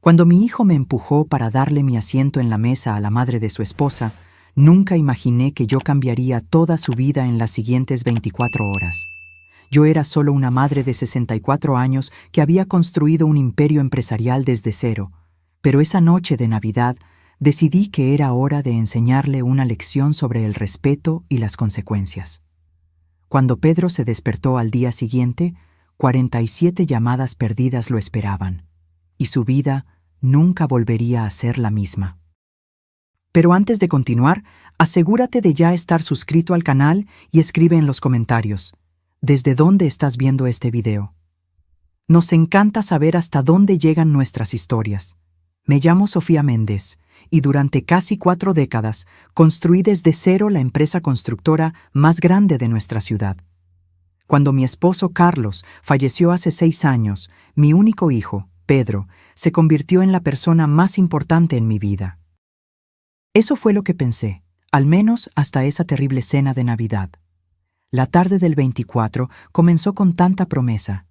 Cuando mi hijo me empujó para darle mi asiento en la mesa a la madre de su esposa, nunca imaginé que yo cambiaría toda su vida en las siguientes 24 horas. Yo era solo una madre de 64 años que había construido un imperio empresarial desde cero, pero esa noche de Navidad decidí que era hora de enseñarle una lección sobre el respeto y las consecuencias. Cuando Pedro se despertó al día siguiente, 47 llamadas perdidas lo esperaban, y su vida nunca volvería a ser la misma. Pero antes de continuar, asegúrate de ya estar suscrito al canal y escribe en los comentarios ¿desde dónde estás viendo este video? Nos encanta saber hasta dónde llegan nuestras historias. Me llamo Sofía Méndez y durante casi 4 décadas construí desde cero la empresa constructora más grande de nuestra ciudad. Cuando mi esposo Carlos falleció hace 6 años, mi único hijo, Pedro, se convirtió en la persona más importante en mi vida. Eso fue lo que pensé, al menos hasta esa terrible cena de Navidad. La tarde del 24 comenzó con tanta promesa.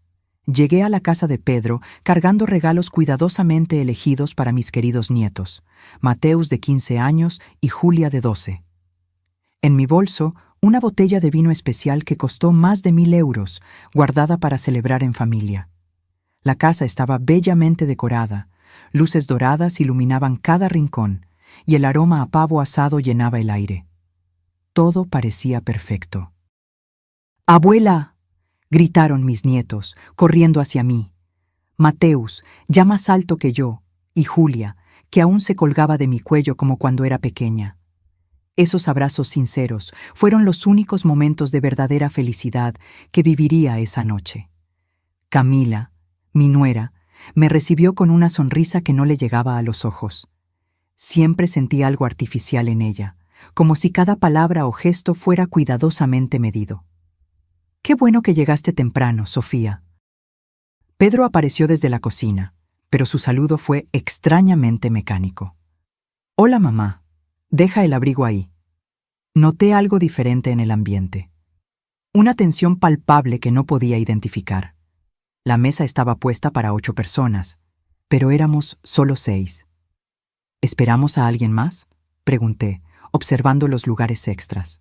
Llegué a la casa de Pedro cargando regalos cuidadosamente elegidos para mis queridos nietos, Mateus de 15 años y Julia de 12. En mi bolso, una botella de vino especial que costó más de 1,000 euros, guardada para celebrar en familia. La casa estaba bellamente decorada, luces doradas iluminaban cada rincón, y el aroma a pavo asado llenaba el aire. Todo parecía perfecto. ¡Abuela!, gritaron mis nietos, corriendo hacia mí. Mateus, ya más alto que yo, y Julia, que aún se colgaba de mi cuello como cuando era pequeña. Esos abrazos sinceros fueron los únicos momentos de verdadera felicidad que viviría esa noche. Camila, mi nuera, me recibió con una sonrisa que no le llegaba a los ojos. Siempre sentí algo artificial en ella, como si cada palabra o gesto fuera cuidadosamente medido. «Qué bueno que llegaste temprano, Sofía». Pedro apareció desde la cocina, pero su saludo fue extrañamente mecánico. «Hola, mamá. Deja el abrigo ahí». Noté algo diferente en el ambiente. Una tensión palpable que no podía identificar. La mesa estaba puesta para 8 personas, pero éramos solo 6. ¿Esperamos a alguien más?, pregunté, observando los lugares extras.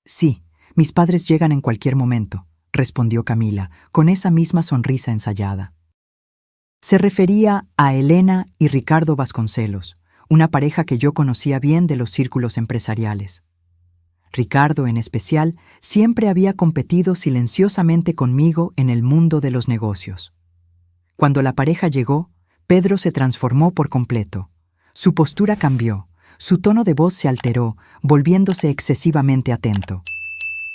Sí, mis padres llegan en cualquier momento, respondió Camila, con esa misma sonrisa ensayada. Se refería a Elena y Ricardo Vasconcelos, una pareja que yo conocía bien de los círculos empresariales. Ricardo, en especial, siempre había competido silenciosamente conmigo en el mundo de los negocios. Cuando la pareja llegó, Pedro se transformó por completo. Su postura cambió, su tono de voz se alteró, volviéndose excesivamente atento.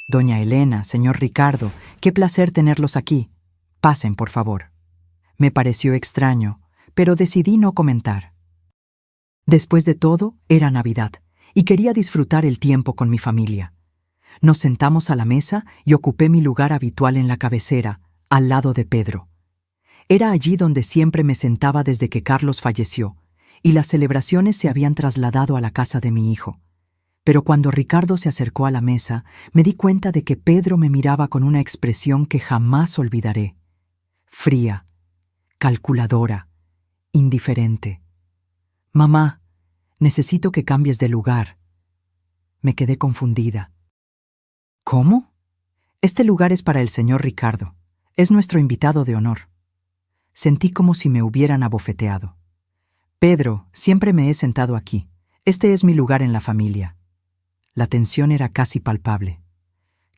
«Doña Elena, señor Ricardo, qué placer tenerlos aquí. Pasen, por favor». Me pareció extraño, pero decidí no comentar. Después de todo, era Navidad, y quería disfrutar el tiempo con mi familia. Nos sentamos a la mesa y ocupé mi lugar habitual en la cabecera, al lado de Pedro. Era allí donde siempre me sentaba desde que Carlos falleció, y las celebraciones se habían trasladado a la casa de mi hijo. Pero cuando Ricardo se acercó a la mesa, me di cuenta de que Pedro me miraba con una expresión que jamás olvidaré. Fría, calculadora, indiferente. «Mamá, necesito que cambies de lugar». Me quedé confundida. «¿Cómo?» «Este lugar es para el señor Ricardo. Es nuestro invitado de honor». Sentí como si me hubieran abofeteado. «Pedro, siempre me he sentado aquí. Este es mi lugar en la familia». La tensión era casi palpable.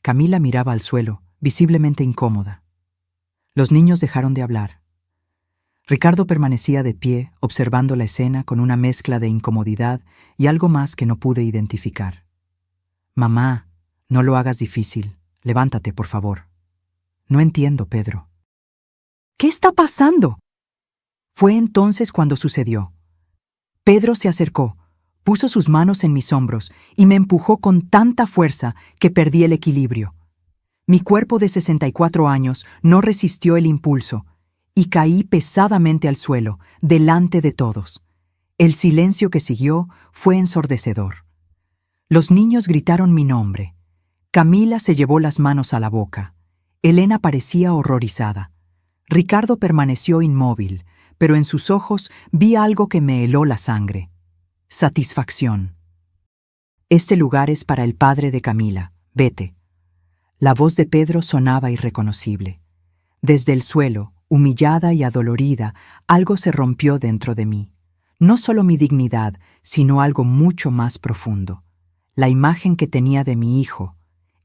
Camila miraba al suelo, visiblemente incómoda. Los niños dejaron de hablar. Ricardo permanecía de pie, observando la escena con una mezcla de incomodidad y algo más que no pude identificar. «Mamá, no lo hagas difícil. Levántate, por favor». «No entiendo, Pedro». «¿Qué está pasando?». Fue entonces cuando sucedió. Pedro se acercó, puso sus manos en mis hombros y me empujó con tanta fuerza que perdí el equilibrio. Mi cuerpo de 64 años no resistió el impulso y caí pesadamente al suelo, delante de todos. El silencio que siguió fue ensordecedor. Los niños gritaron mi nombre. Camila se llevó las manos a la boca. Elena parecía horrorizada. Ricardo permaneció inmóvil, pero en sus ojos vi algo que me heló la sangre. Satisfacción. Este lugar es para el padre de Camila. Vete. La voz de Pedro sonaba irreconocible. Desde el suelo, humillada y adolorida, algo se rompió dentro de mí. No solo mi dignidad, sino algo mucho más profundo. La imagen que tenía de mi hijo,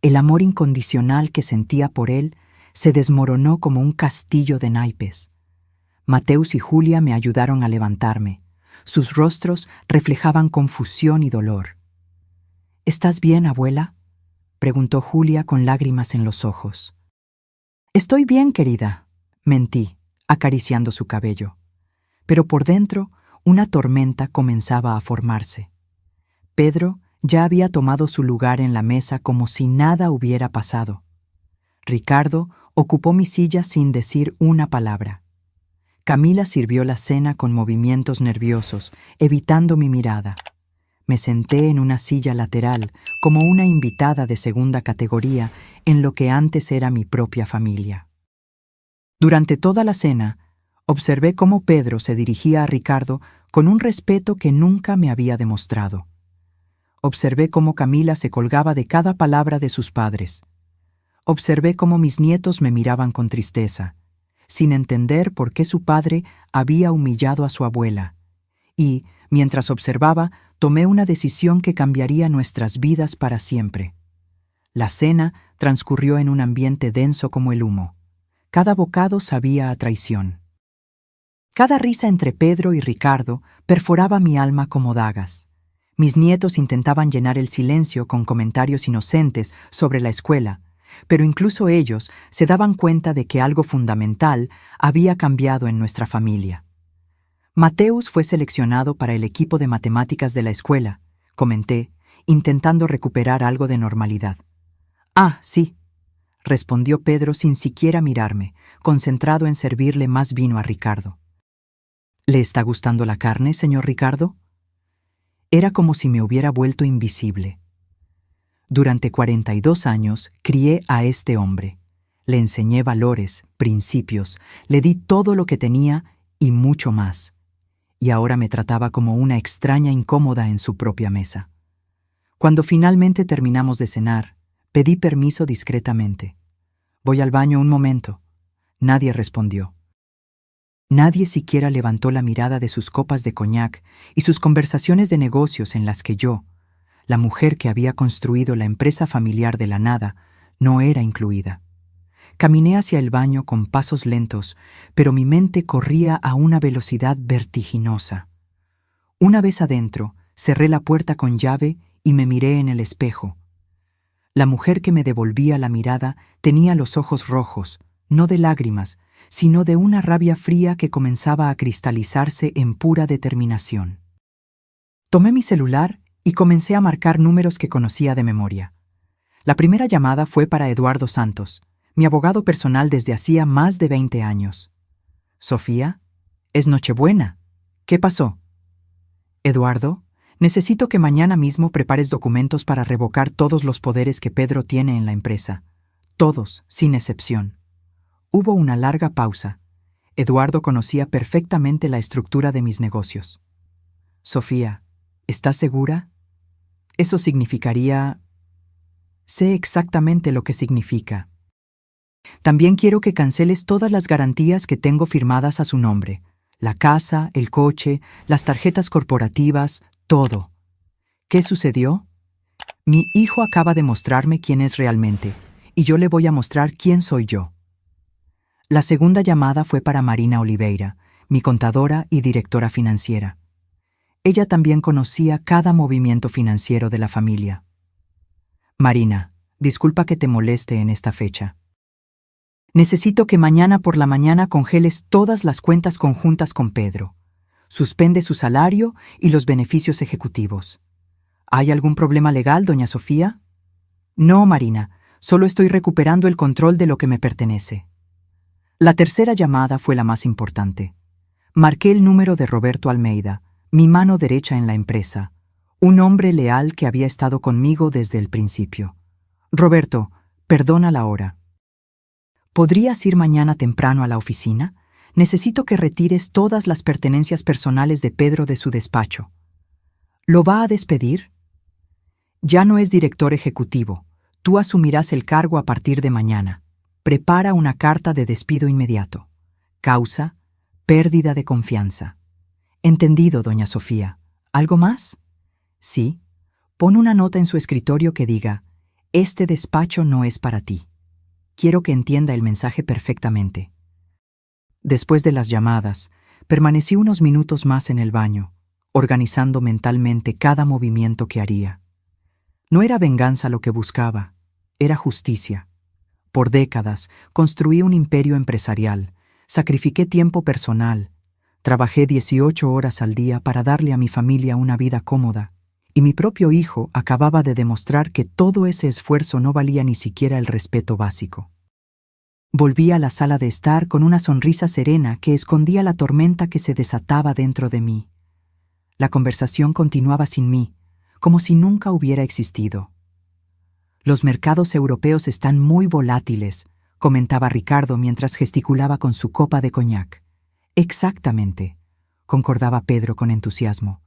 el amor incondicional que sentía por él, se desmoronó como un castillo de naipes. Mateus y Julia me ayudaron a levantarme. Sus rostros reflejaban confusión y dolor. ¿Estás bien, abuela?, preguntó Julia con lágrimas en los ojos. Estoy bien, querida, mentí, acariciando su cabello. Pero por dentro, una tormenta comenzaba a formarse. Pedro ya había tomado su lugar en la mesa como si nada hubiera pasado. Ricardo ocupó mi silla sin decir una palabra. Camila sirvió la cena con movimientos nerviosos, evitando mi mirada. Me senté en una silla lateral, como una invitada de segunda categoría en lo que antes era mi propia familia. Durante toda la cena, observé cómo Pedro se dirigía a Ricardo con un respeto que nunca me había demostrado. Observé cómo Camila se colgaba de cada palabra de sus padres. Observé cómo mis nietos me miraban con tristeza, sin entender por qué su padre había humillado a su abuela. Y, mientras observaba, tomé una decisión que cambiaría nuestras vidas para siempre. La cena transcurrió en un ambiente denso como el humo. Cada bocado sabía a traición. Cada risa entre Pedro y Ricardo perforaba mi alma como dagas. Mis nietos intentaban llenar el silencio con comentarios inocentes sobre la escuela, pero incluso ellos se daban cuenta de que algo fundamental había cambiado en nuestra familia. Mateus fue seleccionado para el equipo de matemáticas de la escuela, comenté, intentando recuperar algo de normalidad. Ah, sí, respondió Pedro sin siquiera mirarme, concentrado en servirle más vino a Ricardo. ¿Le está gustando la carne, señor Ricardo? Era como si me hubiera vuelto invisible. Durante 42 años crié a este hombre. Le enseñé valores, principios, le di todo lo que tenía y mucho más. Y ahora me trataba como una extraña incómoda en su propia mesa. Cuando finalmente terminamos de cenar, pedí permiso discretamente. «Voy al baño un momento». Nadie respondió. Nadie siquiera levantó la mirada de sus copas de coñac y sus conversaciones de negocios en las que yo, la mujer que había construido la empresa familiar de la nada, no era incluida. Caminé hacia el baño con pasos lentos, pero mi mente corría a una velocidad vertiginosa. Una vez adentro, cerré la puerta con llave y me miré en el espejo. La mujer que me devolvía la mirada tenía los ojos rojos, no de lágrimas, sino de una rabia fría que comenzaba a cristalizarse en pura determinación. Tomé mi celular y comencé a marcar números que conocía de memoria. La primera llamada fue para Eduardo Santos, mi abogado personal desde hacía más de 20 años. «Sofía, es Nochebuena. ¿Qué pasó?» «Eduardo, necesito que mañana mismo prepares documentos para revocar todos los poderes que Pedro tiene en la empresa. Todos, sin excepción». Hubo una larga pausa. Eduardo conocía perfectamente la estructura de mis negocios. «Sofía, ¿estás segura? Eso significaría...» «Sé exactamente lo que significa. También quiero que canceles todas las garantías que tengo firmadas a su nombre. La casa, el coche, las tarjetas corporativas, todo». ¿Qué sucedió? Mi hijo acaba de mostrarme quién es realmente, y yo le voy a mostrar quién soy yo. La segunda llamada fue para Marina Oliveira, mi contadora y directora financiera. Ella también conocía cada movimiento financiero de la familia. «Marina, disculpa que te moleste en esta fecha. Necesito que mañana por la mañana congeles todas las cuentas conjuntas con Pedro. Suspende su salario y los beneficios ejecutivos». «¿Hay algún problema legal, doña Sofía?» «No, Marina, solo estoy recuperando el control de lo que me pertenece». La tercera llamada fue la más importante. Marqué el número de Roberto Almeida, mi mano derecha en la empresa, un hombre leal que había estado conmigo desde el principio. «Roberto, perdona la hora. ¿Podrías ir mañana temprano a la oficina? Necesito que retires todas las pertenencias personales de Pedro de su despacho. ¿Lo va a despedir? Ya no es director ejecutivo. Tú asumirás el cargo a partir de mañana. Prepara una carta de despido inmediato. Causa: pérdida de confianza. Entendido, doña Sofía. ¿Algo más? Sí. Pon una nota en su escritorio que diga: este despacho no es para ti. Quiero que entienda el mensaje perfectamente. Después de las llamadas, permanecí unos minutos más en el baño, organizando mentalmente cada movimiento que haría. No era venganza lo que buscaba, era justicia. Por décadas construí un imperio empresarial, sacrifiqué tiempo personal, trabajé 18 horas al día para darle a mi familia una vida cómoda, y mi propio hijo acababa de demostrar que todo ese esfuerzo no valía ni siquiera el respeto básico. Volví a la sala de estar con una sonrisa serena que escondía la tormenta que se desataba dentro de mí. La conversación continuaba sin mí, como si nunca hubiera existido. Los mercados europeos están muy volátiles, comentaba Ricardo mientras gesticulaba con su copa de coñac. Exactamente, concordaba Pedro con entusiasmo.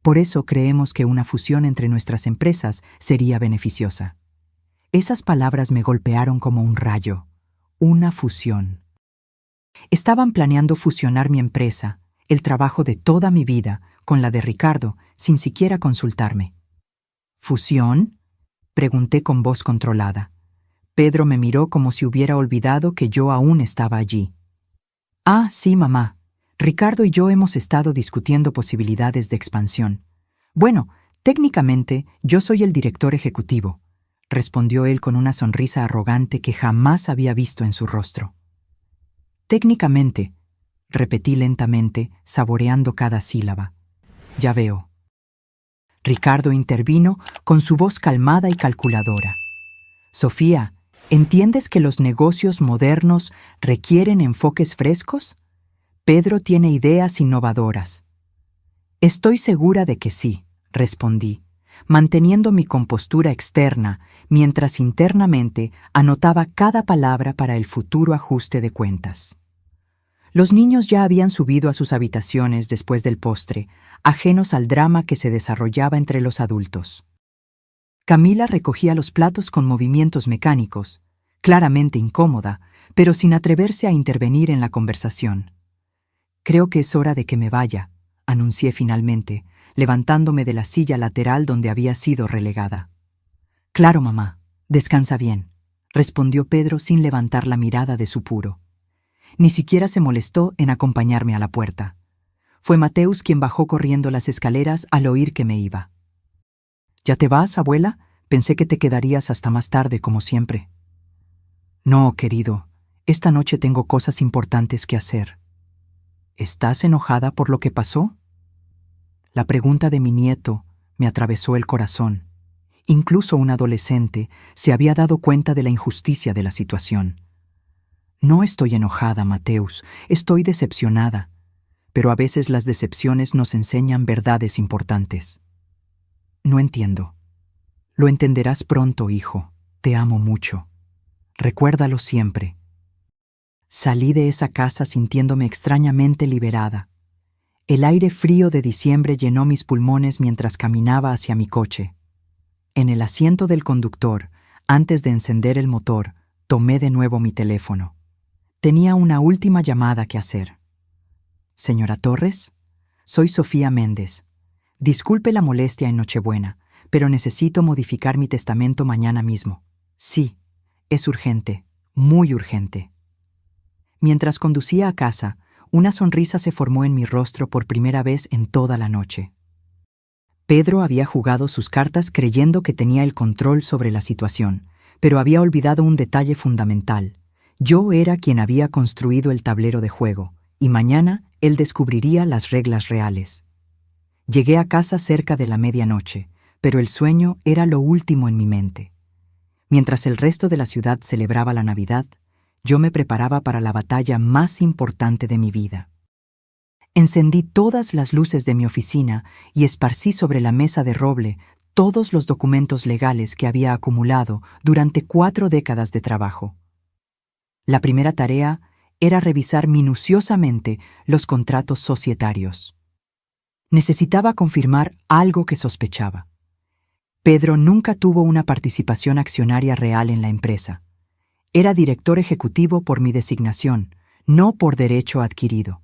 Por eso creemos que una fusión entre nuestras empresas sería beneficiosa. Esas palabras me golpearon como un rayo. Una fusión. Estaban planeando fusionar mi empresa, el trabajo de toda mi vida, con la de Ricardo, sin siquiera consultarme. ¿Fusión?, pregunté con voz controlada. Pedro me miró como si hubiera olvidado que yo aún estaba allí. Ah, sí, mamá. Ricardo y yo hemos estado discutiendo posibilidades de expansión. Bueno, técnicamente yo soy el director ejecutivo, respondió él con una sonrisa arrogante que jamás había visto en su rostro. Técnicamente, repetí lentamente, saboreando cada sílaba. Ya veo. Ricardo intervino con su voz calmada y calculadora. Sofía, ¿entiendes que los negocios modernos requieren enfoques frescos? Pedro tiene ideas innovadoras. Estoy segura de que sí, respondí, manteniendo mi compostura externa, mientras internamente anotaba cada palabra para el futuro ajuste de cuentas. Los niños ya habían subido a sus habitaciones después del postre, ajenos al drama que se desarrollaba entre los adultos. Camila recogía los platos con movimientos mecánicos, claramente incómoda, pero sin atreverse a intervenir en la conversación. Creo que es hora de que me vaya, anuncié finalmente, levantándome de la silla lateral donde había sido relegada. Claro, mamá, descansa bien, respondió Pedro sin levantar la mirada de su puro. Ni siquiera se molestó en acompañarme a la puerta. Fue Mateus quien bajó corriendo las escaleras al oír que me iba. ¿Ya te vas, abuela? Pensé que te quedarías hasta más tarde, como siempre. No, querido, esta noche tengo cosas importantes que hacer. ¿Estás enojada por lo que pasó? La pregunta de mi nieto me atravesó el corazón. Incluso un adolescente se había dado cuenta de la injusticia de la situación. No estoy enojada, Mateus, estoy decepcionada, pero a veces las decepciones nos enseñan verdades importantes. No entiendo. Lo entenderás pronto, hijo. Te amo mucho. Recuérdalo siempre. Salí de esa casa sintiéndome extrañamente liberada. El aire frío de diciembre llenó mis pulmones mientras caminaba hacia mi coche. En el asiento del conductor, antes de encender el motor, tomé de nuevo mi teléfono. Tenía una última llamada que hacer. Señora Torres, soy Sofía Méndez. Disculpe la molestia en Nochebuena, pero necesito modificar mi testamento mañana mismo. Sí, es urgente, muy urgente. Mientras conducía a casa, una sonrisa se formó en mi rostro por primera vez en toda la noche. Pedro había jugado sus cartas creyendo que tenía el control sobre la situación, pero había olvidado un detalle fundamental. Yo era quien había construido el tablero de juego, y mañana él descubriría las reglas reales. Llegué a casa cerca de la medianoche, pero el sueño era lo último en mi mente. Mientras el resto de la ciudad celebraba la Navidad, yo me preparaba para la batalla más importante de mi vida. Encendí todas las luces de mi oficina y esparcí sobre la mesa de roble todos los documentos legales que había acumulado durante 4 décadas de trabajo. La primera tarea era revisar minuciosamente los contratos societarios. Necesitaba confirmar algo que sospechaba. Pedro nunca tuvo una participación accionaria real en la empresa. Era director ejecutivo por mi designación, no por derecho adquirido.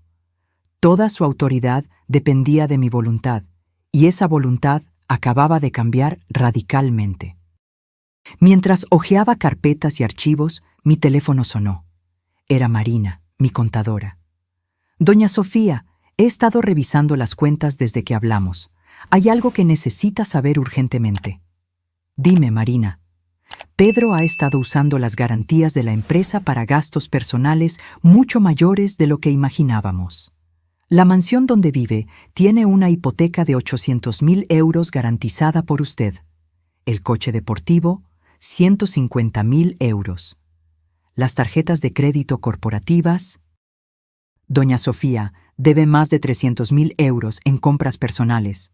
Toda su autoridad dependía de mi voluntad, y esa voluntad acababa de cambiar radicalmente. Mientras hojeaba carpetas y archivos, mi teléfono sonó. Era Marina, mi contadora. Doña Sofía, he estado revisando las cuentas desde que hablamos. Hay algo que necesita saber urgentemente. Dime, Marina. Pedro ha estado usando las garantías de la empresa para gastos personales mucho mayores de lo que imaginábamos. La mansión donde vive tiene una hipoteca de 800.000 euros garantizada por usted. El coche deportivo, 150.000 euros. Las tarjetas de crédito corporativas. Doña Sofía debe más de 300.000 euros en compras personales.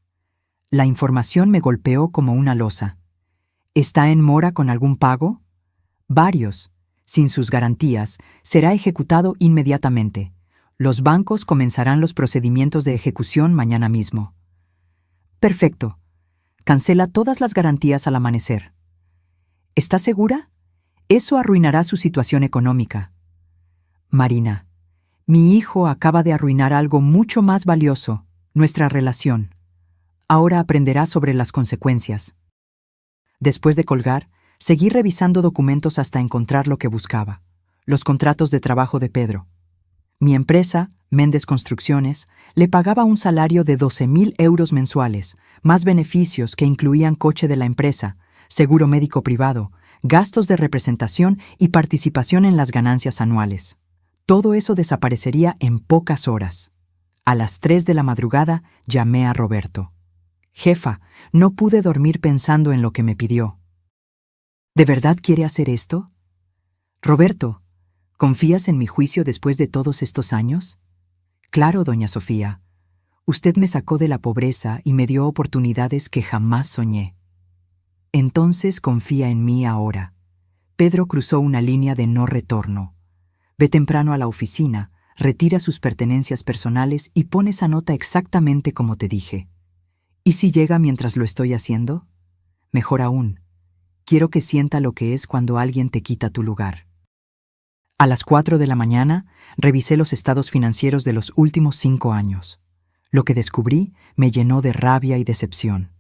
La información me golpeó como una losa. ¿Está en mora con algún pago? Varios. Sin sus garantías, será ejecutado inmediatamente. Los bancos comenzarán los procedimientos de ejecución mañana mismo. Perfecto. Cancela todas las garantías al amanecer. ¿Está segura? Eso arruinará su situación económica. Marina, mi hijo acaba de arruinar algo mucho más valioso, nuestra relación. Ahora aprenderá sobre las consecuencias. Después de colgar, seguí revisando documentos hasta encontrar lo que buscaba: los contratos de trabajo de Pedro. Mi empresa, Méndez Construcciones, le pagaba un salario de 12.000 euros mensuales, más beneficios que incluían coche de la empresa, seguro médico privado, gastos de representación y participación en las ganancias anuales. Todo eso desaparecería en pocas horas. A las 3 de la madrugada llamé a Roberto. Jefa, no pude dormir pensando en lo que me pidió. ¿De verdad quiere hacer esto? Roberto, ¿confías en mi juicio después de todos estos años? Claro, doña Sofía. Usted me sacó de la pobreza y me dio oportunidades que jamás soñé. Entonces confía en mí ahora. Pedro cruzó una línea de no retorno. Ve temprano a la oficina, retira sus pertenencias personales y pone esa nota exactamente como te dije. ¿Y si llega mientras lo estoy haciendo? Mejor aún. Quiero que sienta lo que es cuando alguien te quita tu lugar. A las 4 de la mañana, revisé los estados financieros de los últimos 5 años. Lo que descubrí me llenó de rabia y decepción.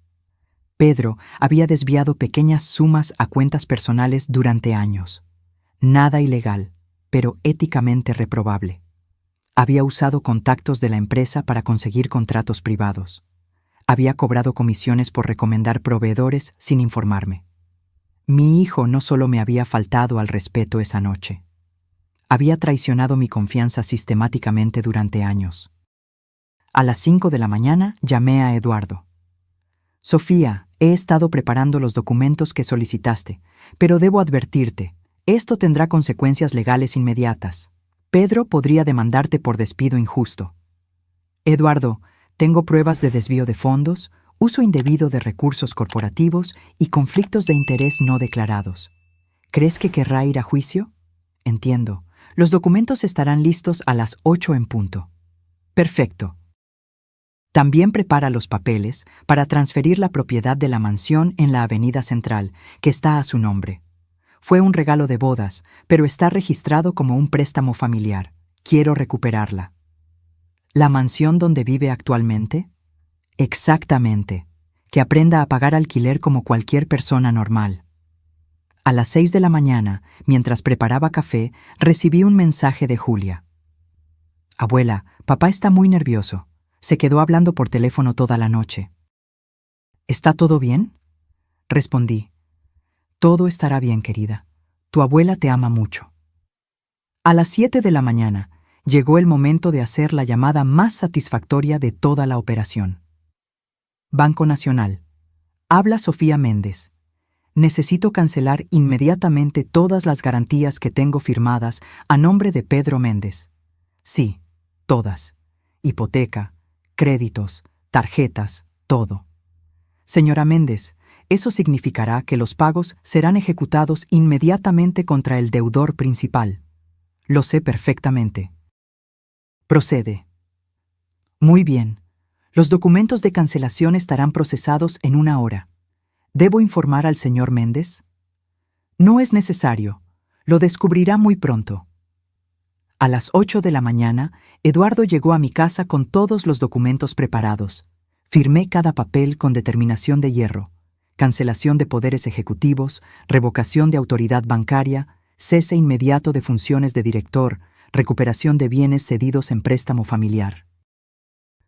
Pedro había desviado pequeñas sumas a cuentas personales durante años. Nada ilegal, pero éticamente reprobable. Había usado contactos de la empresa para conseguir contratos privados. Había cobrado comisiones por recomendar proveedores sin informarme. Mi hijo no solo me había faltado al respeto esa noche. Había traicionado mi confianza sistemáticamente durante años. A las 5 de la mañana llamé a Eduardo. Sofía, he estado preparando los documentos que solicitaste, pero debo advertirte, esto tendrá consecuencias legales inmediatas. Pedro podría demandarte por despido injusto. Eduardo, tengo pruebas de desvío de fondos, uso indebido de recursos corporativos y conflictos de interés no declarados. ¿Crees que querrá ir a juicio? Entiendo. Los documentos estarán listos a las 8 en punto. Perfecto. También prepara los papeles para transferir la propiedad de la mansión en la Avenida Central, que está a su nombre. Fue un regalo de bodas, pero está registrado como un préstamo familiar. Quiero recuperarla. ¿La mansión donde vive actualmente? Exactamente. Que aprenda a pagar alquiler como cualquier persona normal. A las 6 de la mañana, mientras preparaba café, recibí un mensaje de Julia. Abuela, papá está muy nervioso. Se quedó hablando por teléfono toda la noche. ¿Está todo bien? Respondí. Todo estará bien, querida. Tu abuela te ama mucho. A las 7 de la mañana, llegó el momento de hacer la llamada más satisfactoria de toda la operación. Banco Nacional. Habla Sofía Méndez. Necesito cancelar inmediatamente todas las garantías que tengo firmadas a nombre de Pedro Méndez. Sí, todas. Hipoteca, créditos, tarjetas, todo. Señora Méndez, eso significará que los pagos serán ejecutados inmediatamente contra el deudor principal. Lo sé perfectamente. Procede. Muy bien. Los documentos de cancelación estarán procesados en 1 hora. ¿Debo informar al señor Méndez? No es necesario. Lo descubrirá muy pronto. A las 8 de la mañana, Eduardo llegó a mi casa con todos los documentos preparados. Firmé cada papel con determinación de hierro. Cancelación de poderes ejecutivos, revocación de autoridad bancaria, cese inmediato de funciones de director, recuperación de bienes cedidos en préstamo familiar.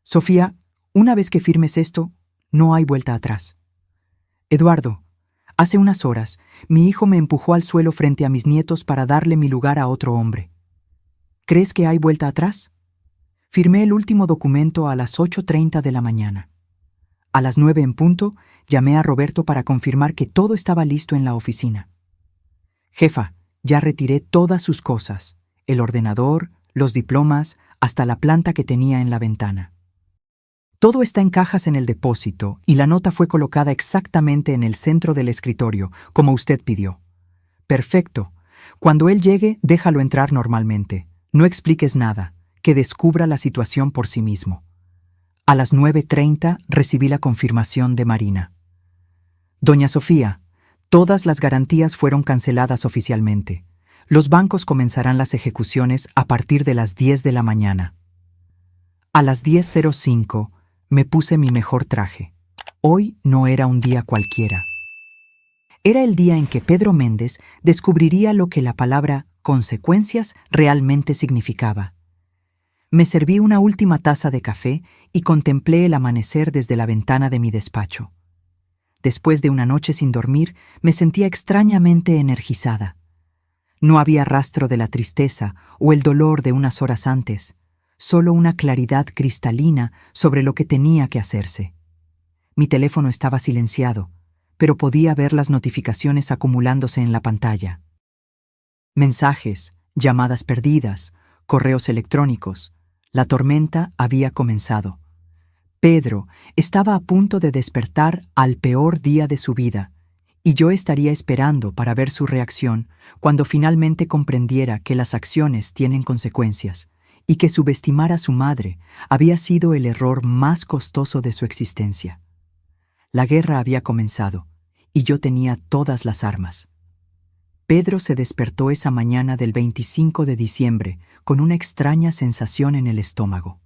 Sofía, una vez que firmes esto, no hay vuelta atrás. Eduardo, hace unas horas, mi hijo me empujó al suelo frente a mis nietos para darle mi lugar a otro hombre. ¿Crees que hay vuelta atrás? Firmé el último documento a las 8:30 de la mañana. A las 9 en punto, llamé a Roberto para confirmar que todo estaba listo en la oficina. Jefa, ya retiré todas sus cosas, el ordenador, los diplomas, hasta la planta que tenía en la ventana. Todo está en cajas en el depósito y la nota fue colocada exactamente en el centro del escritorio, como usted pidió. Perfecto. Cuando él llegue, déjalo entrar normalmente. No expliques nada, que descubra la situación por sí mismo. A las 9:30 recibí la confirmación de Marina. Doña Sofía, todas las garantías fueron canceladas oficialmente. Los bancos comenzarán las ejecuciones a partir de las 10 de la mañana. A las 10:05 me puse mi mejor traje. Hoy no era un día cualquiera. Era el día en que Pedro Méndez descubriría lo que la palabra consecuencias realmente significaba. Me serví una última taza de café y contemplé el amanecer desde la ventana de mi despacho. Después de una noche sin dormir, me sentía extrañamente energizada. No había rastro de la tristeza o el dolor de unas horas antes, solo una claridad cristalina sobre lo que tenía que hacerse. Mi teléfono estaba silenciado, pero podía ver las notificaciones acumulándose en la pantalla. Mensajes, llamadas perdidas, correos electrónicos. La tormenta había comenzado. Pedro estaba a punto de despertar al peor día de su vida, y yo estaría esperando para ver su reacción cuando finalmente comprendiera que las acciones tienen consecuencias y que subestimar a su madre había sido el error más costoso de su existencia. La guerra había comenzado, y yo tenía todas las armas. Pedro se despertó esa mañana del 25 de diciembre con una extraña sensación en el estómago.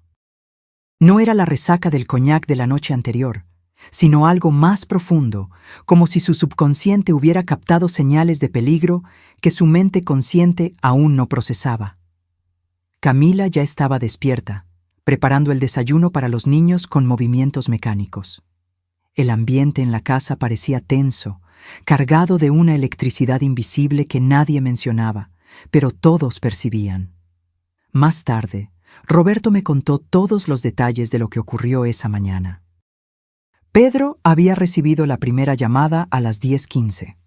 No era la resaca del coñac de la noche anterior, sino algo más profundo, como si su subconsciente hubiera captado señales de peligro que su mente consciente aún no procesaba. Camila ya estaba despierta, preparando el desayuno para los niños con movimientos mecánicos. El ambiente en la casa parecía tenso, cargado de una electricidad invisible que nadie mencionaba, pero todos percibían. Más tarde, Roberto me contó todos los detalles de lo que ocurrió esa mañana. Pedro había recibido la primera llamada a las 10:15.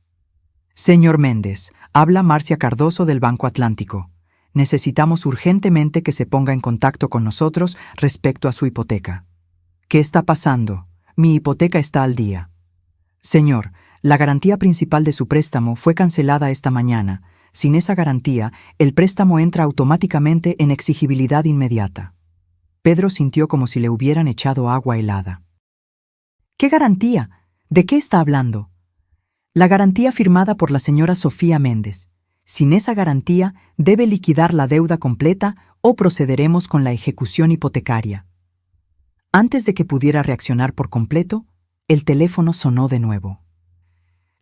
Señor Méndez, habla Marcia Cardoso del Banco Atlántico. Necesitamos urgentemente que se ponga en contacto con nosotros respecto a su hipoteca. ¿Qué está pasando? Mi hipoteca está al día. Señor, la garantía principal de su préstamo fue cancelada esta mañana. Sin esa garantía, el préstamo entra automáticamente en exigibilidad inmediata. Pedro sintió como si le hubieran echado agua helada. ¿Qué garantía? ¿De qué está hablando? La garantía firmada por la señora Sofía Méndez. Sin esa garantía, debe liquidar la deuda completa o procederemos con la ejecución hipotecaria. Antes de que pudiera reaccionar por completo, el teléfono sonó de nuevo.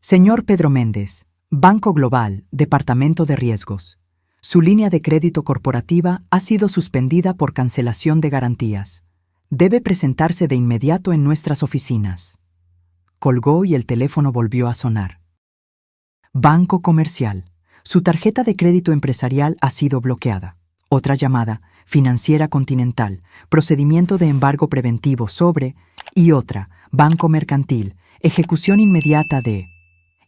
Señor Pedro Méndez, Banco Global, Departamento de Riesgos. Su línea de crédito corporativa ha sido suspendida por cancelación de garantías. Debe presentarse de inmediato en nuestras oficinas. Colgó y el teléfono volvió a sonar. Banco Comercial. Su tarjeta de crédito empresarial ha sido bloqueada. Otra llamada, Financiera Continental, procedimiento de embargo preventivo sobre, y otra, Banco Mercantil, ejecución inmediata de.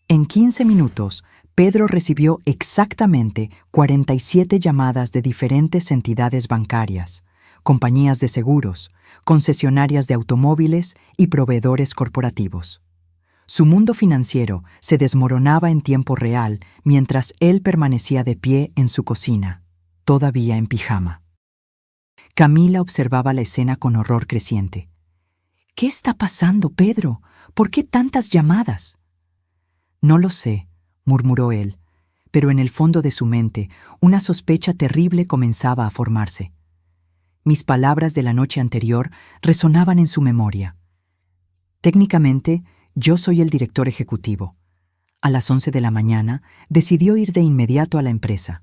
En 15 minutos, Pedro recibió exactamente 47 llamadas de diferentes entidades bancarias, compañías de seguros, concesionarias de automóviles y proveedores corporativos. Su mundo financiero se desmoronaba en tiempo real mientras él permanecía de pie en su cocina. todavía en pijama. Camila observaba la escena con horror creciente. «¿Qué está pasando, Pedro? ¿Por qué tantas llamadas?» «No lo sé», murmuró él, pero en el fondo de su mente una sospecha terrible comenzaba a formarse. Mis palabras de la noche anterior resonaban en su memoria. Técnicamente, yo soy el director ejecutivo. A las 11 de la mañana, decidió ir de inmediato a la empresa.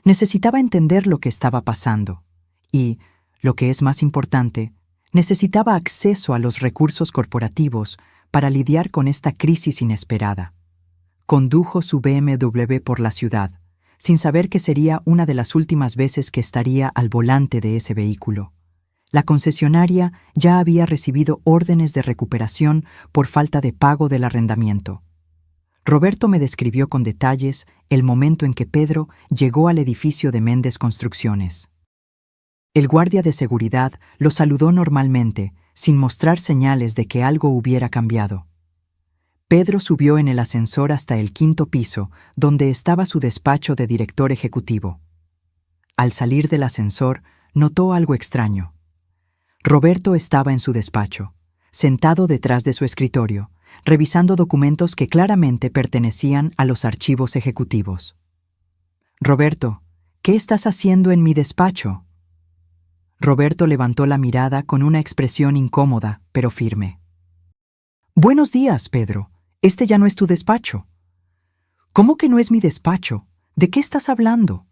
Necesitaba entender lo que estaba pasando y, lo que es más importante, necesitaba acceso a los recursos corporativos para lidiar con esta crisis inesperada. Condujo su BMW por la ciudad, sin saber que sería una de las últimas veces que estaría al volante de ese vehículo. La concesionaria ya había recibido órdenes de recuperación por falta de pago del arrendamiento. Roberto me describió con detalles el momento en que Pedro llegó al edificio de Méndez Construcciones. El guardia de seguridad lo saludó normalmente, sin mostrar señales de que algo hubiera cambiado. Pedro subió en el ascensor hasta el 5º piso, donde estaba su despacho de director ejecutivo. Al salir del ascensor, notó algo extraño. Roberto estaba en su despacho, sentado detrás de su escritorio, revisando documentos que claramente pertenecían a los archivos ejecutivos. «Roberto, ¿qué estás haciendo en mi despacho?» Roberto levantó la mirada con una expresión incómoda, pero firme. «Buenos días, Pedro. Este ya no es tu despacho». «¿Cómo que no es mi despacho? ¿De qué estás hablando?»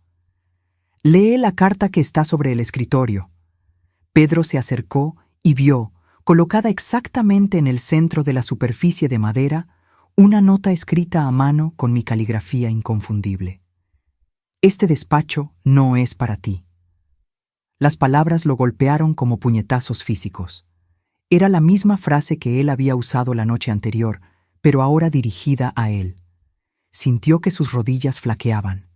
«Lee la carta que está sobre el escritorio». Pedro se acercó y vio, colocada exactamente en el centro de la superficie de madera, una nota escrita a mano con mi caligrafía inconfundible. «Este despacho no es para ti». Las palabras lo golpearon como puñetazos físicos. Era la misma frase que él había usado la noche anterior, pero ahora dirigida a él. Sintió que sus rodillas flaqueaban.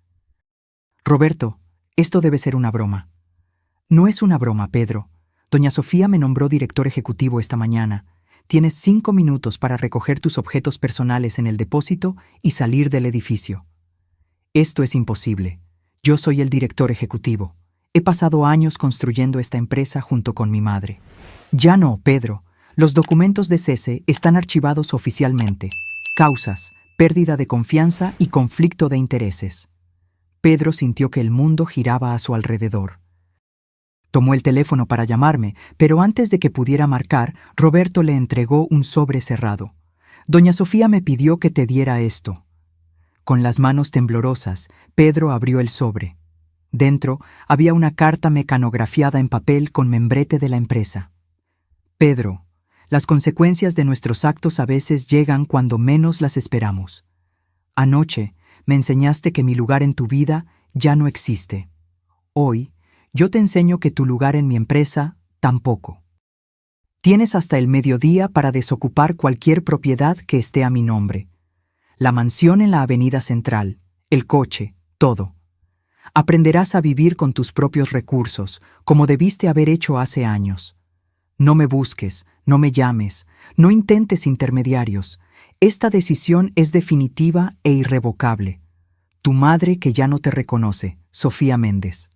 «Roberto, esto debe ser una broma». «No es una broma, Pedro. Doña Sofía me nombró director ejecutivo esta mañana. Tienes 5 minutos para recoger tus objetos personales en el depósito y salir del edificio». «Esto es imposible. Yo soy el director ejecutivo. He pasado años construyendo esta empresa junto con mi madre». «Ya no, Pedro. Los documentos de cese están archivados oficialmente. Causas, pérdida de confianza y conflicto de intereses». Pedro sintió que el mundo giraba a su alrededor. Tomó el teléfono para llamarme, pero antes de que pudiera marcar, Roberto le entregó un sobre cerrado. «Doña Sofía me pidió que te diera esto». Con las manos temblorosas, Pedro abrió el sobre. Dentro había una carta mecanografiada en papel con membrete de la empresa. «Pedro, las consecuencias de nuestros actos a veces llegan cuando menos las esperamos. Anoche me enseñaste que mi lugar en tu vida ya no existe. Hoy yo te enseño que tu lugar en mi empresa tampoco. Tienes hasta el mediodía para desocupar cualquier propiedad que esté a mi nombre. La mansión en la Avenida Central, el coche, todo. Aprenderás a vivir con tus propios recursos, como debiste haber hecho hace años. No me busques, no me llames, no intentes intermediarios. Esta decisión es definitiva e irrevocable. Tu madre que ya no te reconoce, Sofía Méndez».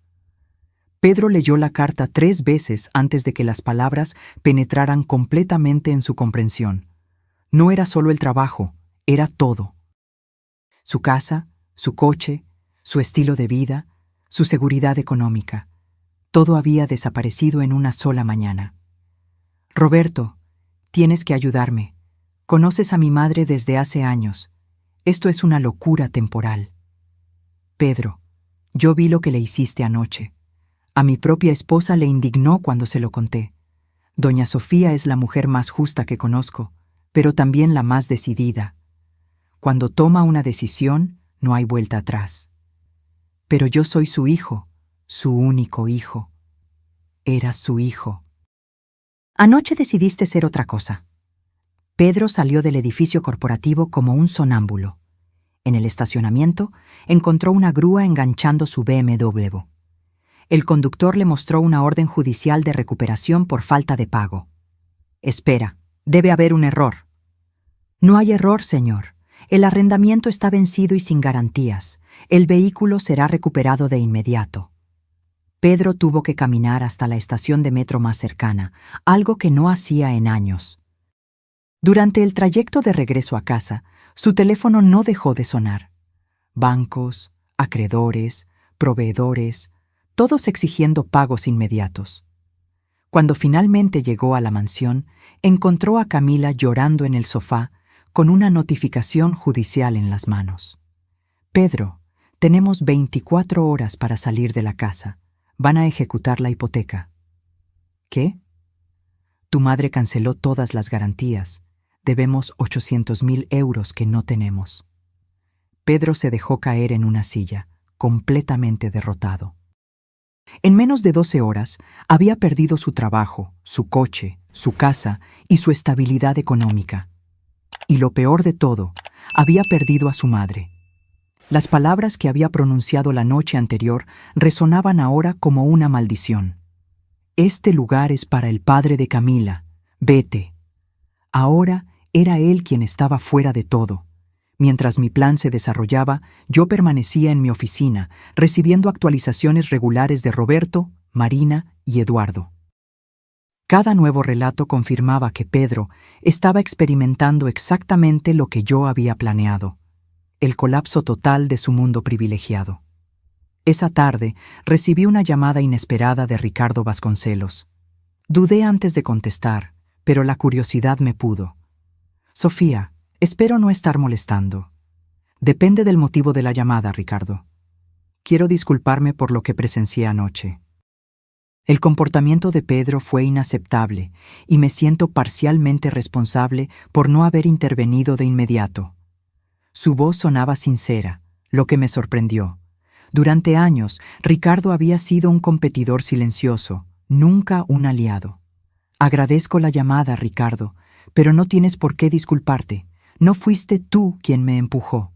Pedro leyó la carta 3 veces antes de que las palabras penetraran completamente en su comprensión. No era solo el trabajo, era todo. Su casa, su coche, su estilo de vida, su seguridad económica. Todo había desaparecido en una sola mañana. «Roberto, tienes que ayudarme. Conoces a mi madre desde hace años. Esto es una locura temporal». «Pedro, yo vi lo que le hiciste anoche. A mi propia esposa le indignó cuando se lo conté. Doña Sofía es la mujer más justa que conozco, pero también la más decidida. Cuando toma una decisión, no hay vuelta atrás. Pero yo soy su hijo, su único hijo. Era su hijo». «Anoche decidiste ser otra cosa». Pedro salió del edificio corporativo como un sonámbulo. En el estacionamiento encontró una grúa enganchando su BMW. El conductor le mostró una orden judicial de recuperación por falta de pago. «Espera, debe haber un error». «No hay error, señor. El arrendamiento está vencido y sin garantías. El vehículo será recuperado de inmediato. Pedro tuvo que caminar hasta la estación de metro más cercana, algo que no hacía en años. Durante el trayecto de regreso a casa, su teléfono no dejó de sonar. Bancos, acreedores, proveedores, todos exigiendo pagos inmediatos. Cuando finalmente llegó a la mansión, encontró a Camila llorando en el sofá con una notificación judicial en las manos. Pedro, tenemos 24 horas para salir de la casa. Van a ejecutar la hipoteca. ¿Qué? Tu madre canceló todas las garantías. Debemos 800.000 euros que no tenemos. Pedro se dejó caer en una silla, completamente derrotado. En menos de 12 horas, había perdido su trabajo, su coche, su casa y su estabilidad económica. Y lo peor de todo, había perdido a su madre. Las palabras que había pronunciado la noche anterior resonaban ahora como una maldición. Este lugar es para el padre de Camila. Vete. Ahora era él quien estaba fuera de todo. Mientras mi plan se desarrollaba, yo permanecía en mi oficina, recibiendo actualizaciones regulares de Roberto, Marina y Eduardo. Cada nuevo relato confirmaba que Pedro estaba experimentando exactamente lo que yo había planeado: el colapso total de su mundo privilegiado. Esa tarde recibí una llamada inesperada de Ricardo Vasconcelos. Dudé antes de contestar, pero la curiosidad me pudo. Sofía, espero no estar molestando. Depende del motivo de la llamada, Ricardo. Quiero disculparme por lo que presencié anoche. El comportamiento de Pedro fue inaceptable y me siento parcialmente responsable por no haber intervenido de inmediato. Su voz sonaba sincera, lo que me sorprendió. Durante años, Ricardo había sido un competidor silencioso, nunca un aliado. Agradezco la llamada, Ricardo, pero no tienes por qué disculparte. No fuiste tú quien me empujó.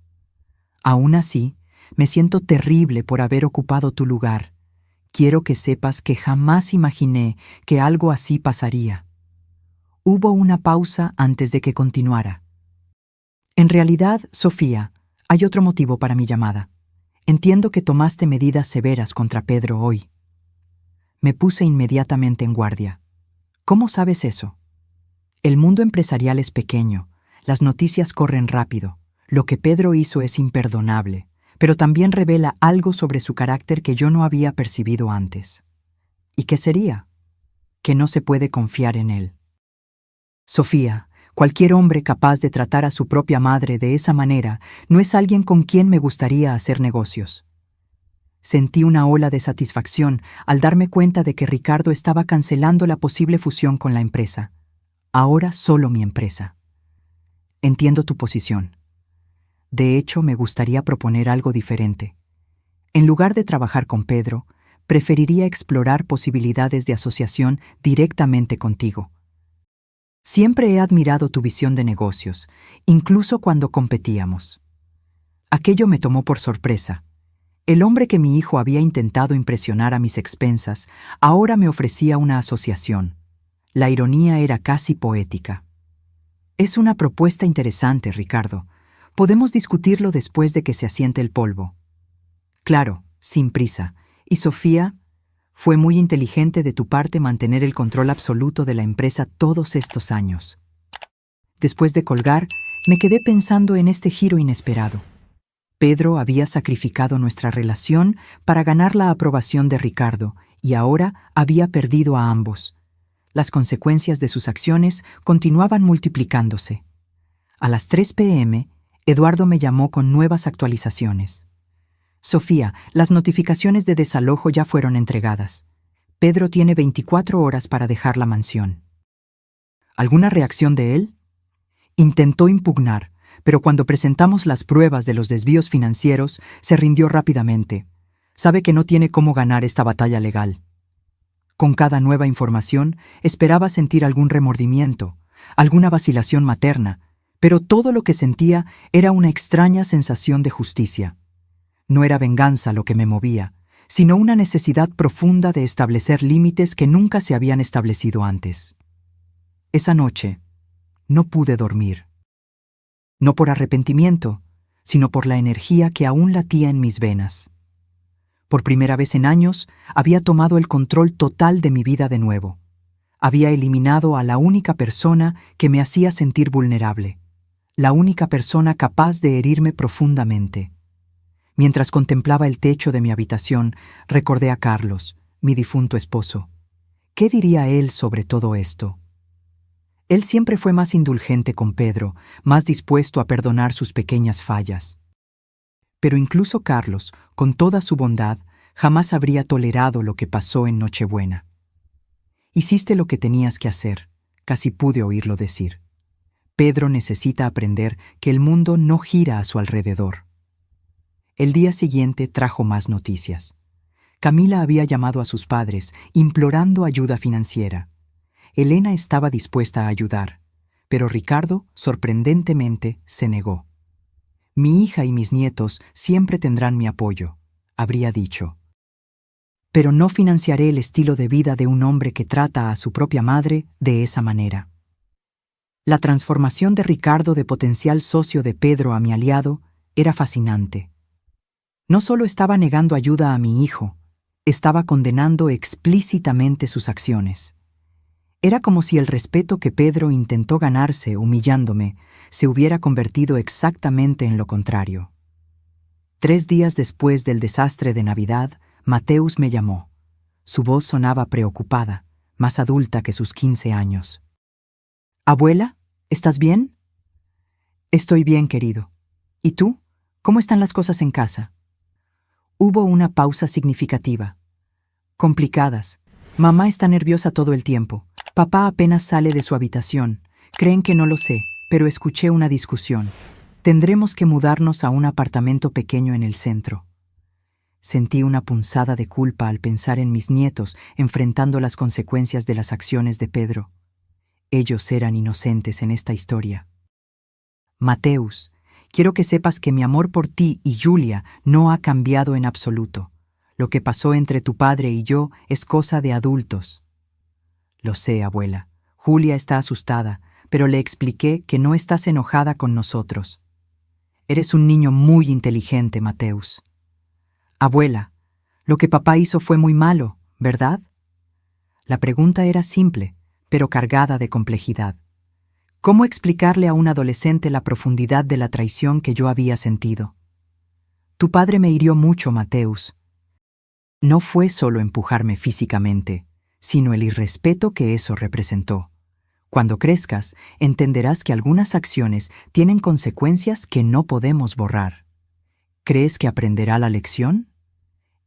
Aún así, me siento terrible por haber ocupado tu lugar. Quiero que sepas que jamás imaginé que algo así pasaría. Hubo una pausa antes de que continuara. En realidad, Sofía, hay otro motivo para mi llamada. Entiendo que tomaste medidas severas contra Pedro hoy. Me puse inmediatamente en guardia. ¿Cómo sabes eso? El mundo empresarial es pequeño, las noticias corren rápido. Lo que Pedro hizo es imperdonable, pero también revela algo sobre su carácter que yo no había percibido antes. ¿Y qué sería? Que no se puede confiar en él. Sofía, cualquier hombre capaz de tratar a su propia madre de esa manera no es alguien con quien me gustaría hacer negocios. Sentí una ola de satisfacción al darme cuenta de que Ricardo estaba cancelando la posible fusión con la empresa. Ahora solo mi empresa. Entiendo tu posición. De hecho, me gustaría proponer algo diferente. En lugar de trabajar con Pedro, preferiría explorar posibilidades de asociación directamente contigo. Siempre he admirado tu visión de negocios, incluso cuando competíamos. Aquello me tomó por sorpresa. El hombre que mi hijo había intentado impresionar a mis expensas ahora me ofrecía una asociación. La ironía era casi poética. Es una propuesta interesante, Ricardo. Podemos discutirlo después de que se asiente el polvo. Claro, sin prisa. Y Sofía, fue muy inteligente de tu parte mantener el control absoluto de la empresa todos estos años. Después de colgar, me quedé pensando en este giro inesperado. Pedro había sacrificado nuestra relación para ganar la aprobación de Ricardo y ahora había perdido a ambos. Las consecuencias de sus acciones continuaban multiplicándose. A las 3 p.m., Eduardo me llamó con nuevas actualizaciones. Sofía, las notificaciones de desalojo ya fueron entregadas. Pedro tiene 24 horas para dejar la mansión. ¿Alguna reacción de él? Intentó impugnar, pero cuando presentamos las pruebas de los desvíos financieros, se rindió rápidamente. Sabe que no tiene cómo ganar esta batalla legal. Con cada nueva información, esperaba sentir algún remordimiento, alguna vacilación materna, pero todo lo que sentía era una extraña sensación de justicia. No era venganza lo que me movía, sino una necesidad profunda de establecer límites que nunca se habían establecido antes. Esa noche, no pude dormir. No por arrepentimiento, sino por la energía que aún latía en mis venas. Por primera vez en años, había tomado el control total de mi vida de nuevo. Había eliminado a la única persona que me hacía sentir vulnerable, la única persona capaz de herirme profundamente. Mientras contemplaba el techo de mi habitación, recordé a Carlos, mi difunto esposo. ¿Qué diría él sobre todo esto? Él siempre fue más indulgente con Pedro, más dispuesto a perdonar sus pequeñas fallas. Pero incluso Carlos, con toda su bondad, jamás habría tolerado lo que pasó en Nochebuena. Hiciste lo que tenías que hacer, casi pude oírlo decir. Pedro necesita aprender que el mundo no gira a su alrededor. El día siguiente trajo más noticias. Camila había llamado a sus padres, implorando ayuda financiera. Elena estaba dispuesta a ayudar, pero Ricardo, sorprendentemente, se negó. Mi hija y mis nietos siempre tendrán mi apoyo, habría dicho. Pero no financiaré el estilo de vida de un hombre que trata a su propia madre de esa manera. La transformación de Ricardo de potencial socio de Pedro a mi aliado era fascinante. No solo estaba negando ayuda a mi hijo, estaba condenando explícitamente sus acciones. Era como si el respeto que Pedro intentó ganarse humillándome se hubiera convertido exactamente en lo contrario. 3 días después del desastre de Navidad, Mateus me llamó. Su voz sonaba preocupada, más adulta que sus 15 años. «Abuela, ¿estás bien?» «Estoy bien, querido. ¿Y tú? ¿Cómo están las cosas en casa?» Hubo una pausa significativa. «Complicadas. Mamá está nerviosa todo el tiempo. Papá apenas sale de su habitación. Creen que no lo sé, pero escuché una discusión. Tendremos que mudarnos a un apartamento pequeño en el centro». Sentí una punzada de culpa al pensar en mis nietos enfrentando las consecuencias de las acciones de Pedro. Ellos eran inocentes en esta historia. «Mateus, quiero que sepas que mi amor por ti y Julia no ha cambiado en absoluto. Lo que pasó entre tu padre y yo es cosa de adultos». «Lo sé, abuela. Julia está asustada, pero le expliqué que no estás enojada con nosotros. Eres un niño muy inteligente, Mateus». «Abuela, lo que papá hizo fue muy malo, ¿verdad?» La pregunta era simple, pero cargada de complejidad. ¿Cómo explicarle a un adolescente la profundidad de la traición que yo había sentido? «Tu padre me hirió mucho, Mateus. No fue solo empujarme físicamente, sino el irrespeto que eso representó. Cuando crezcas, entenderás que algunas acciones tienen consecuencias que no podemos borrar. ¿Crees que aprenderá la lección?».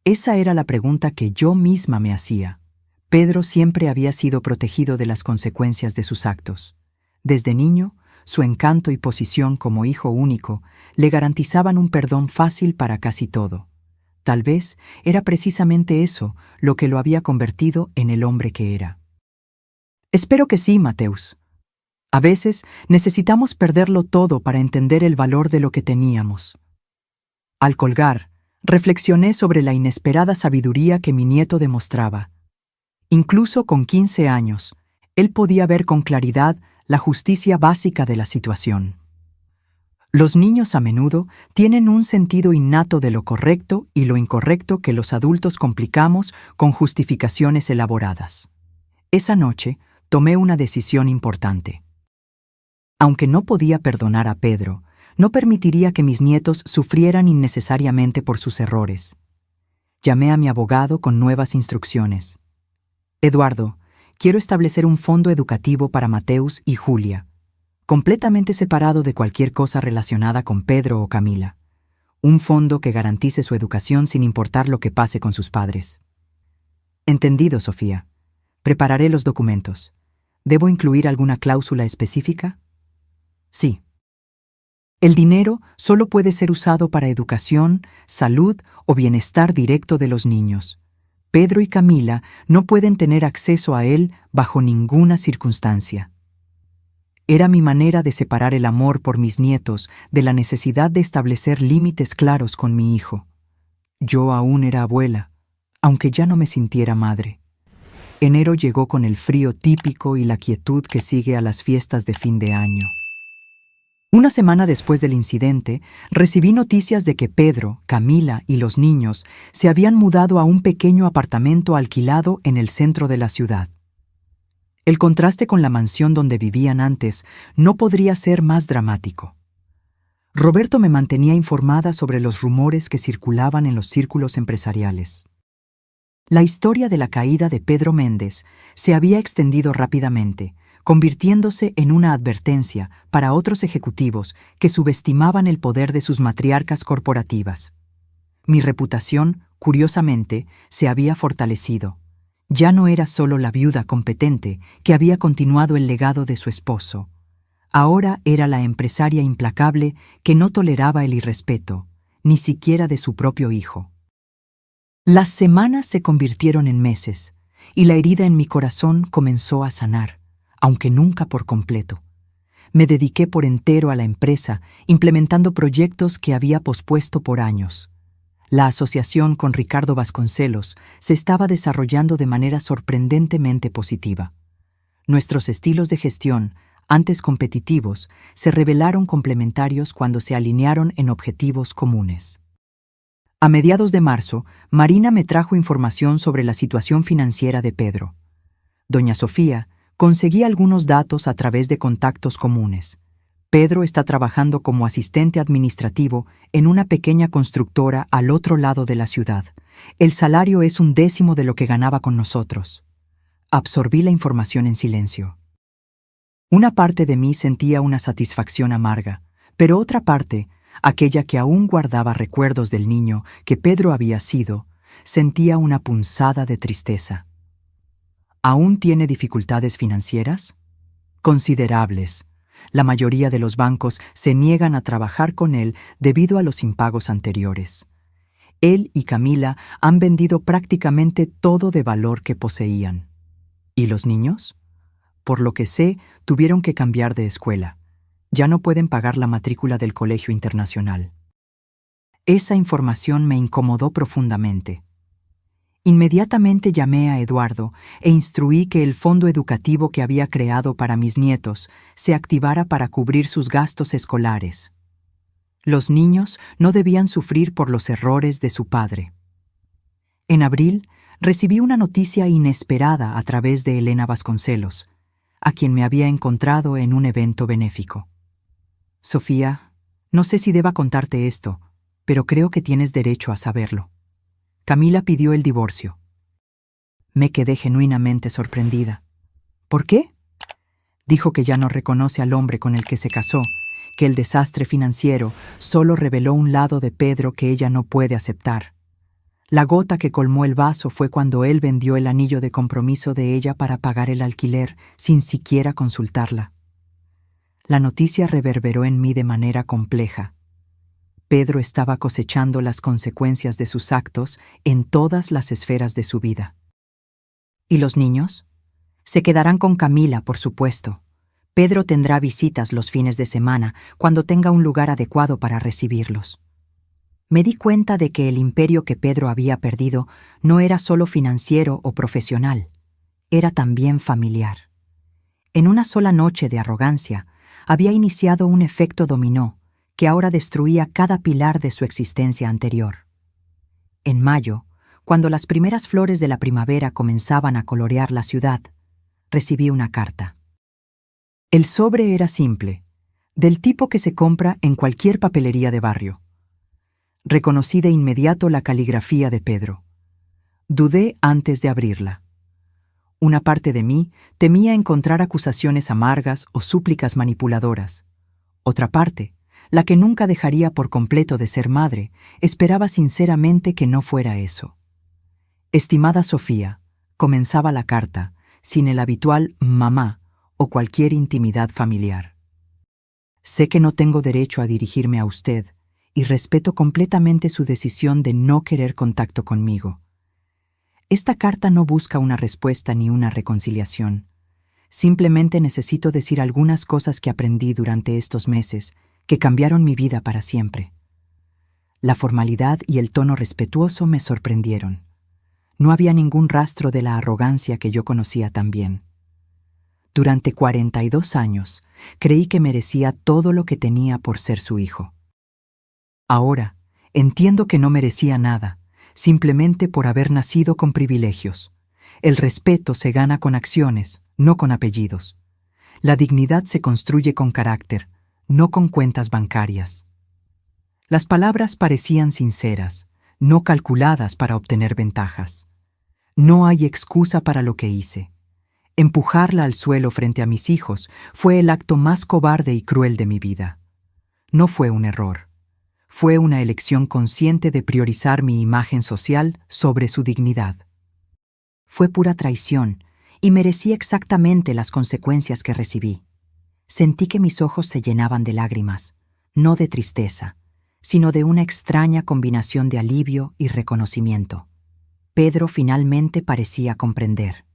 Esa era la pregunta que yo misma me hacía. Pedro siempre había sido protegido de las consecuencias de sus actos. Desde niño, su encanto y posición como hijo único le garantizaban un perdón fácil para casi todo. Tal vez era precisamente eso lo que lo había convertido en el hombre que era. «Espero que sí, Mateus. A veces necesitamos perderlo todo para entender el valor de lo que teníamos». Al colgar, reflexioné sobre la inesperada sabiduría que mi nieto demostraba. Incluso con 15 años, él podía ver con claridad la justicia básica de la situación. Los niños a menudo tienen un sentido innato de lo correcto y lo incorrecto que los adultos complicamos con justificaciones elaboradas. Esa noche tomé una decisión importante. Aunque no podía perdonar a Pedro, no permitiría que mis nietos sufrieran innecesariamente por sus errores. Llamé a mi abogado con nuevas instrucciones. «Eduardo, quiero establecer un fondo educativo para Mateus y Julia, completamente separado de cualquier cosa relacionada con Pedro o Camila. Un fondo que garantice su educación sin importar lo que pase con sus padres». «Entendido, Sofía. Prepararé los documentos. ¿Debo incluir alguna cláusula específica?» «Sí. El dinero solo puede ser usado para educación, salud o bienestar directo de los niños. Pedro y Camila no pueden tener acceso a él bajo ninguna circunstancia». Era mi manera de separar el amor por mis nietos de la necesidad de establecer límites claros con mi hijo. Yo aún era abuela, aunque ya no me sintiera madre. Enero llegó con el frío típico y la quietud que sigue a las fiestas de fin de año. Una semana después del incidente, recibí noticias de que Pedro, Camila y los niños se habían mudado a un pequeño apartamento alquilado en el centro de la ciudad. El contraste con la mansión donde vivían antes no podría ser más dramático. Roberto me mantenía informada sobre los rumores que circulaban en los círculos empresariales. La historia de la caída de Pedro Méndez se había extendido rápidamente, convirtiéndose en una advertencia para otros ejecutivos que subestimaban el poder de sus matriarcas corporativas. Mi reputación, curiosamente, se había fortalecido. Ya no era solo la viuda competente que había continuado el legado de su esposo. Ahora era la empresaria implacable que no toleraba el irrespeto, ni siquiera de su propio hijo. Las semanas se convirtieron en meses, y la herida en mi corazón comenzó a sanar, aunque nunca por completo. Me dediqué por entero a la empresa, implementando proyectos que había pospuesto por años. La asociación con Ricardo Vasconcelos se estaba desarrollando de manera sorprendentemente positiva. Nuestros estilos de gestión, antes competitivos, se revelaron complementarios cuando se alinearon en objetivos comunes. A mediados de marzo, Marina me trajo información sobre la situación financiera de Pedro. Doña Sofía conseguí algunos datos a través de contactos comunes. Pedro está trabajando como asistente administrativo en una pequeña constructora al otro lado de la ciudad. El salario es 1/10 de lo que ganaba con nosotros. Absorbí la información en silencio. Una parte de mí sentía una satisfacción amarga, pero otra parte, aquella que aún guardaba recuerdos del niño que Pedro había sido, sentía una punzada de tristeza. ¿Aún tiene dificultades financieras? Considerables. La mayoría de los bancos se niegan a trabajar con él debido a los impagos anteriores. Él y Camila han vendido prácticamente todo de valor que poseían. ¿Y los niños? Por lo que sé, tuvieron que cambiar de escuela. Ya no pueden pagar la matrícula del colegio internacional. Esa información me incomodó profundamente. Inmediatamente llamé a Eduardo e instruí que el fondo educativo que había creado para mis nietos se activara para cubrir sus gastos escolares. Los niños no debían sufrir por los errores de su padre. En abril, recibí una noticia inesperada a través de Elena Vasconcelos, a quien me había encontrado en un evento benéfico. Sofía, no sé si deba contarte esto, pero creo que tienes derecho a saberlo. Camila pidió el divorcio. Me quedé genuinamente sorprendida. ¿Por qué? Dijo que ya no reconoce al hombre con el que se casó, que el desastre financiero solo reveló un lado de Pedro que ella no puede aceptar. La gota que colmó el vaso fue cuando él vendió el anillo de compromiso de ella para pagar el alquiler sin siquiera consultarla. La noticia reverberó en mí de manera compleja. Pedro estaba cosechando las consecuencias de sus actos en todas las esferas de su vida. ¿Y los niños? Se quedarán con Camila, por supuesto. Pedro tendrá visitas los fines de semana cuando tenga un lugar adecuado para recibirlos. Me di cuenta de que el imperio que Pedro había perdido no era solo financiero o profesional, era también familiar. En una sola noche de arrogancia, había iniciado un efecto dominó que ahora destruía cada pilar de su existencia anterior. En mayo, cuando las primeras flores de la primavera comenzaban a colorear la ciudad, recibí una carta. El sobre era simple, del tipo que se compra en cualquier papelería de barrio. Reconocí de inmediato la caligrafía de Pedro. Dudé antes de abrirla. Una parte de mí temía encontrar acusaciones amargas o súplicas manipuladoras. Otra parte, la que nunca dejaría por completo de ser madre, esperaba sinceramente que no fuera eso. Estimada Sofía, comenzaba la carta, sin el habitual mamá o cualquier intimidad familiar. Sé que no tengo derecho a dirigirme a usted y respeto completamente su decisión de no querer contacto conmigo. Esta carta no busca una respuesta ni una reconciliación. Simplemente necesito decir algunas cosas que aprendí durante estos meses que cambiaron mi vida para siempre. La formalidad y el tono respetuoso me sorprendieron. No había ningún rastro de la arrogancia que yo conocía tan bien. Durante 42 años, creí que merecía todo lo que tenía por ser su hijo. Ahora, entiendo que no merecía nada, simplemente por haber nacido con privilegios. El respeto se gana con acciones, no con apellidos. La dignidad se construye con carácter, no con cuentas bancarias. Las palabras parecían sinceras, no calculadas para obtener ventajas. No hay excusa para lo que hice. Empujarla al suelo frente a mis hijos fue el acto más cobarde y cruel de mi vida. No fue un error. Fue una elección consciente de priorizar mi imagen social sobre su dignidad. Fue pura traición y merecí exactamente las consecuencias que recibí. Sentí que mis ojos se llenaban de lágrimas, no de tristeza, sino de una extraña combinación de alivio y reconocimiento. Pedro finalmente parecía comprender.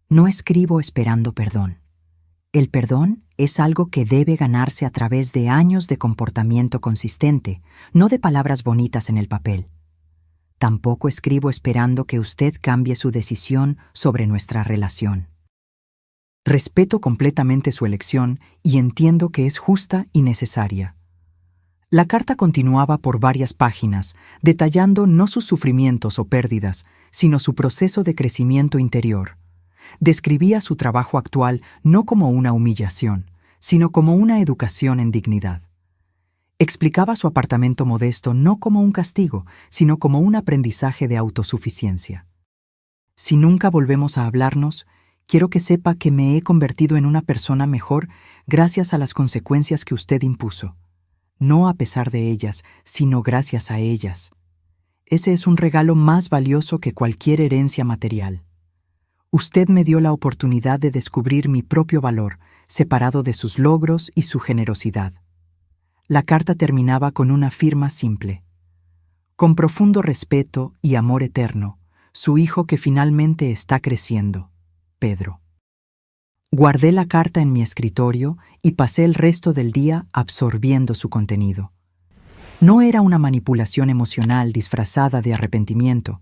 No escribo esperando perdón. El perdón es algo que debe ganarse a través de años de comportamiento consistente, no de palabras bonitas en el papel. Tampoco escribo esperando que usted cambie su decisión sobre nuestra relación. Respeto completamente su elección y entiendo que es justa y necesaria. La carta continuaba por varias páginas, detallando no sus sufrimientos o pérdidas, sino su proceso de crecimiento interior. Describía su trabajo actual no como una humillación, sino como una educación en dignidad. Explicaba su apartamento modesto no como un castigo, sino como un aprendizaje de autosuficiencia. Si nunca volvemos a hablarnos, quiero que sepa que me he convertido en una persona mejor gracias a las consecuencias que usted impuso. No a pesar de ellas, sino gracias a ellas. Ese es un regalo más valioso que cualquier herencia material. Usted me dio la oportunidad de descubrir mi propio valor, separado de sus logros y su generosidad. La carta terminaba con una firma simple. Con profundo respeto y amor eterno, su hijo que finalmente está creciendo, Pedro. Guardé la carta en mi escritorio y pasé el resto del día absorbiendo su contenido. No era una manipulación emocional disfrazada de arrepentimiento.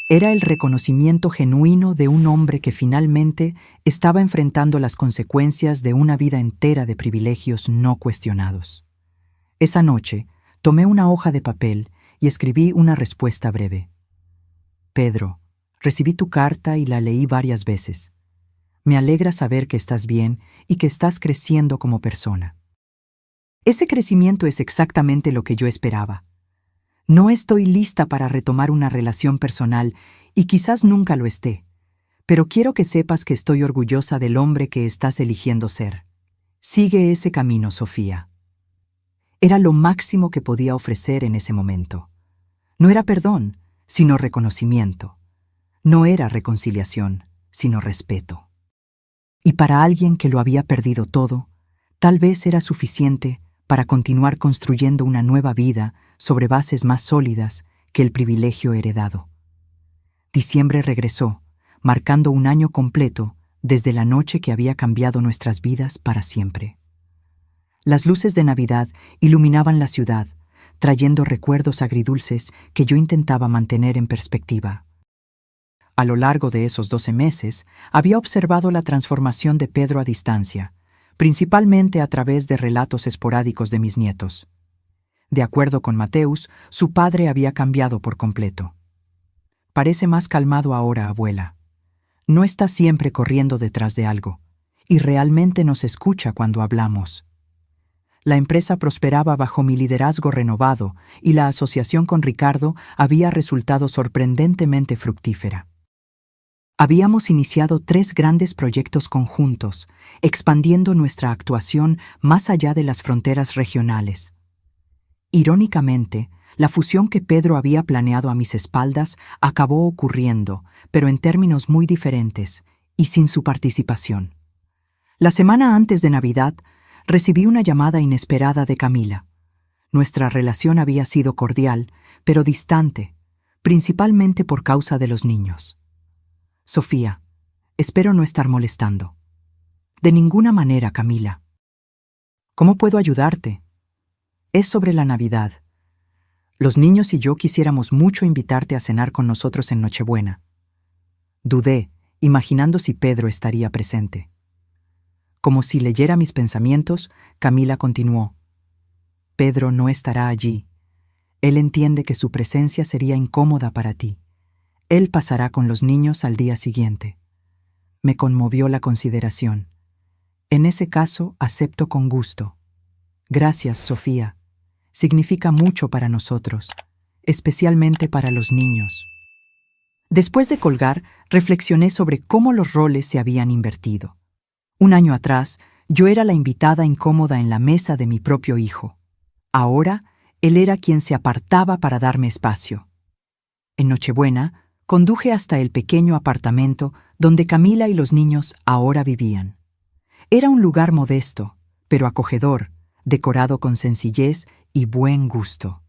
Era el reconocimiento genuino de un hombre que finalmente estaba enfrentando las consecuencias de una vida entera de privilegios no cuestionados. Esa noche, tomé una hoja de papel y escribí una respuesta breve. Pedro, recibí tu carta y la leí varias veces. Me alegra saber que estás bien y que estás creciendo como persona. Ese crecimiento es exactamente lo que yo esperaba. No estoy lista para retomar una relación personal y quizás nunca lo esté, pero quiero que sepas que estoy orgullosa del hombre que estás eligiendo ser. Sigue ese camino, Sofía. Era lo máximo que podía ofrecer en ese momento. No era perdón, sino reconocimiento. No era reconciliación, sino respeto. Y para alguien que lo había perdido todo, tal vez era suficiente para continuar construyendo una nueva vida sobre bases más sólidas que el privilegio heredado. Diciembre regresó, marcando un año completo desde la noche que había cambiado nuestras vidas para siempre. Las luces de Navidad iluminaban la ciudad, trayendo recuerdos agridulces que yo intentaba mantener en perspectiva. A lo largo de esos 12 meses, había observado la transformación de Pedro a distancia, principalmente a través de relatos esporádicos de mis nietos. De acuerdo con Mateus, su padre había cambiado por completo. Parece más calmado ahora, abuela. No está siempre corriendo detrás de algo, y realmente nos escucha cuando hablamos. La empresa prosperaba bajo mi liderazgo renovado y la asociación con Ricardo había resultado sorprendentemente fructífera. Habíamos iniciado 3 grandes proyectos conjuntos, expandiendo nuestra actuación más allá de las fronteras regionales. Irónicamente, la fusión que Pedro había planeado a mis espaldas acabó ocurriendo, pero en términos muy diferentes y sin su participación. La semana antes de Navidad, recibí una llamada inesperada de Camila. Nuestra relación había sido cordial, pero distante, principalmente por causa de los niños. Sofía, espero no estar molestando. De ninguna manera, Camila. ¿Cómo puedo ayudarte? Es sobre la Navidad. Los niños y yo quisiéramos mucho invitarte a cenar con nosotros en Nochebuena. Dudé, imaginando si Pedro estaría presente. Como si leyera mis pensamientos, Camila continuó. Pedro no estará allí. Él entiende que su presencia sería incómoda para ti. Él pasará con los niños al día siguiente. Me conmovió la consideración. En ese caso, acepto con gusto. Gracias, Sofía. Significa mucho para nosotros, especialmente para los niños. Después de colgar, reflexioné sobre cómo los roles se habían invertido. Un año atrás, yo era la invitada incómoda en la mesa de mi propio hijo. Ahora, él era quien se apartaba para darme espacio. En Nochebuena, conduje hasta el pequeño apartamento donde Camila y los niños ahora vivían. Era un lugar modesto, pero acogedor, decorado con sencillez y buen gusto.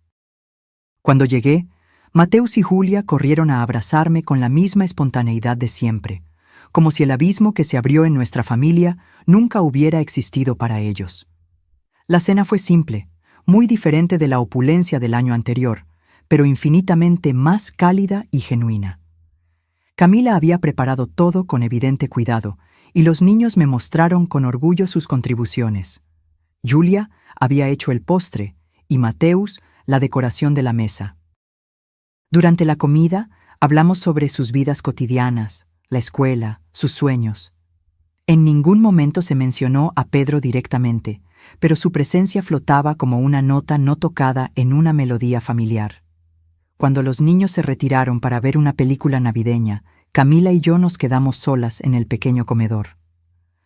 Cuando llegué, Mateus y Julia corrieron a abrazarme con la misma espontaneidad de siempre, como si el abismo que se abrió en nuestra familia nunca hubiera existido para ellos. La cena fue simple, muy diferente de la opulencia del año anterior, pero infinitamente más cálida y genuina. Camila había preparado todo con evidente cuidado, y los niños me mostraron con orgullo sus contribuciones. Julia había hecho el postre, y Mateus la decoración de la mesa. Durante la comida, hablamos sobre sus vidas cotidianas, la escuela, sus sueños. En ningún momento se mencionó a Pedro directamente, pero su presencia flotaba como una nota no tocada en una melodía familiar. Cuando los niños se retiraron para ver una película navideña, Camila y yo nos quedamos solas en el pequeño comedor.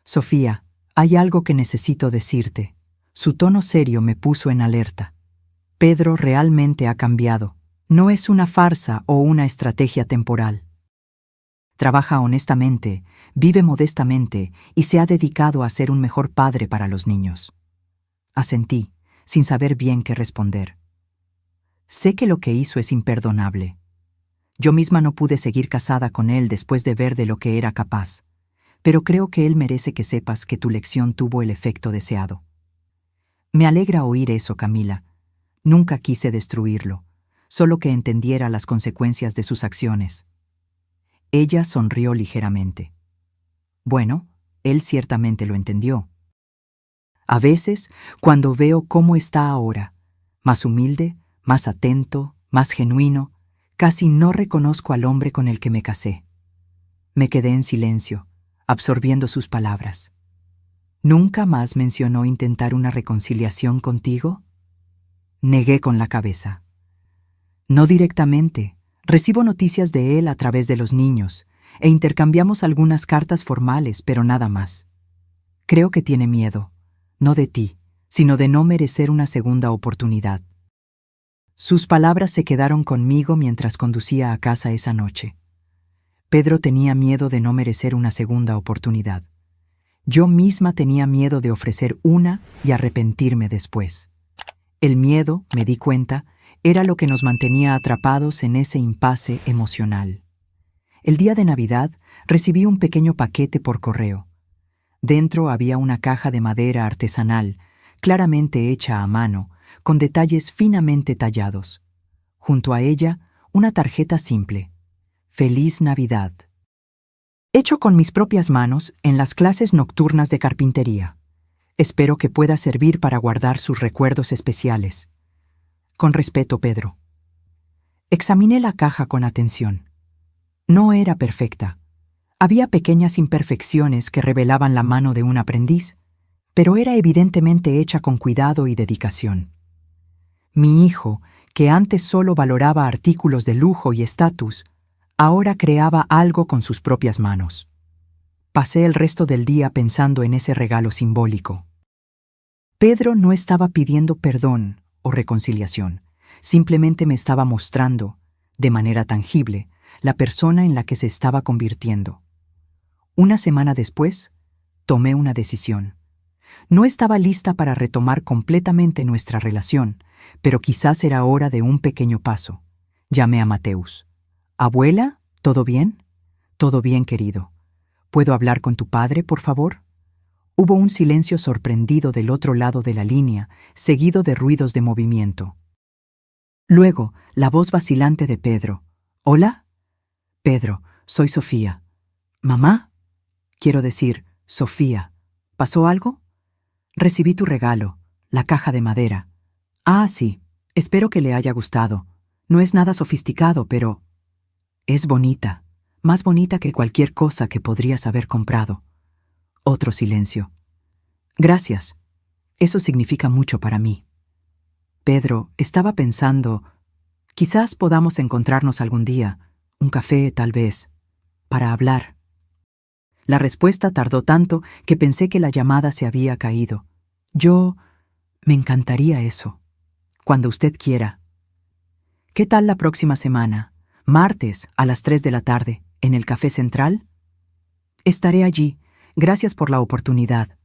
Sofía, hay algo que necesito decirte. Su tono serio me puso en alerta. Pedro realmente ha cambiado. No es una farsa o una estrategia temporal. Trabaja honestamente, vive modestamente y se ha dedicado a ser un mejor padre para los niños. Asentí, sin saber bien qué responder. Sé que lo que hizo es imperdonable. Yo misma no pude seguir casada con él después de ver de lo que era capaz, pero creo que él merece que sepas que tu lección tuvo el efecto deseado. Me alegra oír eso, Camila. Nunca quise destruirlo, solo que entendiera las consecuencias de sus acciones. Ella sonrió ligeramente. Bueno, él ciertamente lo entendió. A veces, cuando veo cómo está ahora, más humilde, más atento, más genuino, casi no reconozco al hombre con el que me casé. Me quedé en silencio, absorbiendo sus palabras. ¿Nunca más mencionó intentar una reconciliación contigo? Negué con la cabeza. No directamente. Recibo noticias de él a través de los niños, e intercambiamos algunas cartas formales, pero nada más. Creo que tiene miedo, no de ti, sino de no merecer una segunda oportunidad. Sus palabras se quedaron conmigo mientras conducía a casa esa noche. Pedro tenía miedo de no merecer una segunda oportunidad. Yo misma tenía miedo de ofrecer una y arrepentirme después. El miedo, me di cuenta, era lo que nos mantenía atrapados en ese impasse emocional. El día de Navidad recibí un pequeño paquete por correo. Dentro había una caja de madera artesanal, claramente hecha a mano, con detalles finamente tallados. Junto a ella, una tarjeta simple. Feliz Navidad. Hecho con mis propias manos en las clases nocturnas de carpintería. Espero que pueda servir para guardar sus recuerdos especiales. Con respeto, Pedro. Examiné la caja con atención. No era perfecta. Había pequeñas imperfecciones que revelaban la mano de un aprendiz, pero era evidentemente hecha con cuidado y dedicación. Mi hijo, que antes solo valoraba artículos de lujo y estatus, ahora creaba algo con sus propias manos. Pasé el resto del día pensando en ese regalo simbólico. Pedro no estaba pidiendo perdón o reconciliación, simplemente me estaba mostrando, de manera tangible, la persona en la que se estaba convirtiendo. Una semana después, tomé una decisión. No estaba lista para retomar completamente nuestra relación, pero quizás era hora de un pequeño paso. Llamé a Mateus. «Abuela, ¿todo bien?» «Todo bien, querido. ¿Puedo hablar con tu padre, por favor?» Hubo un silencio sorprendido del otro lado de la línea, seguido de ruidos de movimiento. Luego, la voz vacilante de Pedro. «¿Hola?» «Pedro, soy Sofía». «¿Mamá?» «Quiero decir, Sofía. ¿Pasó algo? Recibí tu regalo, la caja de madera. Ah, sí, espero que le haya gustado. No es nada sofisticado, pero es bonita, más bonita que cualquier cosa que podrías haber comprado. Otro silencio. Gracias. Eso significa mucho para mí. Pedro, estaba pensando, quizás podamos encontrarnos algún día, un café tal vez, para hablar. La respuesta tardó tanto que pensé que la llamada se había caído. Me encantaría eso. Cuando usted quiera. ¿Qué tal la próxima semana? Martes, a las 3 de la tarde, en el Café Central. Estaré allí. Gracias por la oportunidad.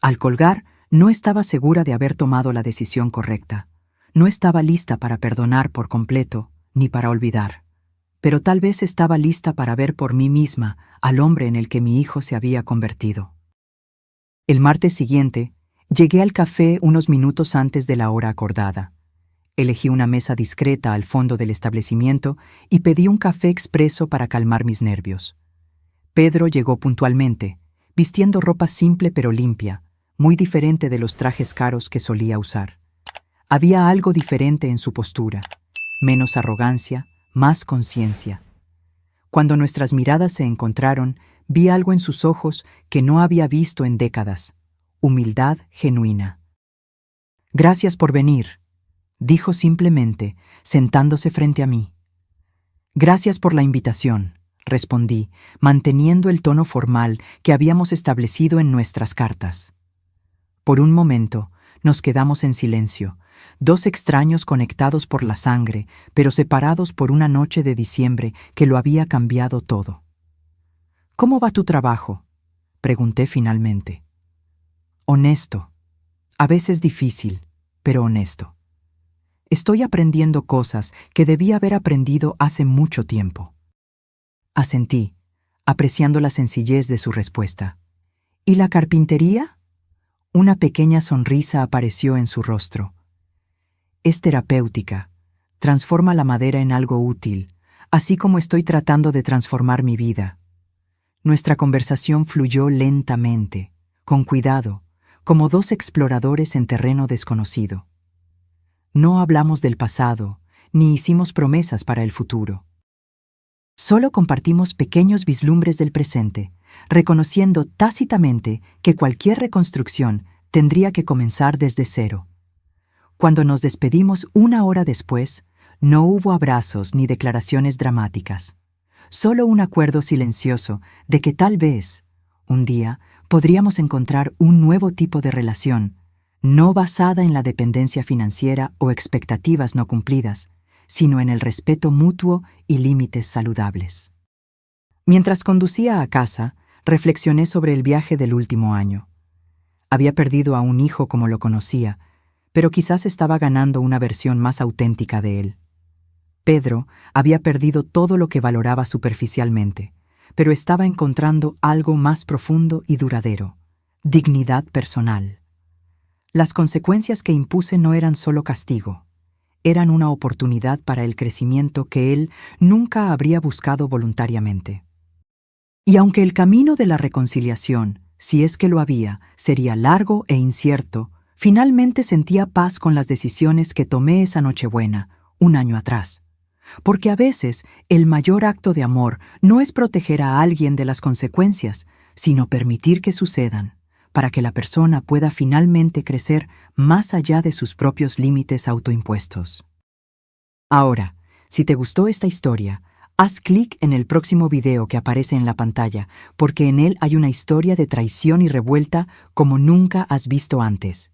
Al colgar, no estaba segura de haber tomado la decisión correcta. No estaba lista para perdonar por completo, ni para olvidar. Pero tal vez estaba lista para ver por mí misma al hombre en el que mi hijo se había convertido. El martes siguiente, llegué al café unos minutos antes de la hora acordada. Elegí una mesa discreta al fondo del establecimiento y pedí un café expreso para calmar mis nervios. Pedro llegó puntualmente, vistiendo ropa simple pero limpia, muy diferente de los trajes caros que solía usar. Había algo diferente en su postura, menos arrogancia, más conciencia. Cuando nuestras miradas se encontraron, vi algo en sus ojos que no había visto en décadas: humildad genuina. Gracias por venir, dijo simplemente, sentándose frente a mí. Gracias por la invitación, respondí, manteniendo el tono formal que habíamos establecido en nuestras cartas. Por un momento, nos quedamos en silencio, dos extraños conectados por la sangre, pero separados por una noche de diciembre que lo había cambiado todo. ¿Cómo va tu trabajo?, pregunté finalmente. Honesto. A veces difícil, pero honesto. Estoy aprendiendo cosas que debí haber aprendido hace mucho tiempo. Asentí, apreciando la sencillez de su respuesta. ¿Y la carpintería? Una pequeña sonrisa apareció en su rostro. Es terapéutica, transforma la madera en algo útil, así como estoy tratando de transformar mi vida. Nuestra conversación fluyó lentamente, con cuidado, como dos exploradores en terreno desconocido. No hablamos del pasado, ni hicimos promesas para el futuro. Solo compartimos pequeños vislumbres del presente, reconociendo tácitamente que cualquier reconstrucción tendría que comenzar desde cero. Cuando nos despedimos una hora después, no hubo abrazos ni declaraciones dramáticas. Solo un acuerdo silencioso de que tal vez, un día, podríamos encontrar un nuevo tipo de relación, no basada en la dependencia financiera o expectativas no cumplidas, sino en el respeto mutuo y límites saludables. Mientras conducía a casa, reflexioné sobre el viaje del último año. Había perdido a un hijo como lo conocía, pero quizás estaba ganando una versión más auténtica de él. Pedro había perdido todo lo que valoraba superficialmente, pero estaba encontrando algo más profundo y duradero: dignidad personal. Las consecuencias que impuse no eran solo castigo, eran una oportunidad para el crecimiento que él nunca habría buscado voluntariamente. Y aunque el camino de la reconciliación, si es que lo había, sería largo e incierto, finalmente sentía paz con las decisiones que tomé esa Nochebuena, un año atrás. Porque a veces el mayor acto de amor no es proteger a alguien de las consecuencias, sino permitir que sucedan, para que la persona pueda finalmente crecer más allá de sus propios límites autoimpuestos. Ahora, si te gustó esta historia, haz clic en el próximo video que aparece en la pantalla, porque en él hay una historia de traición y revuelta como nunca has visto antes.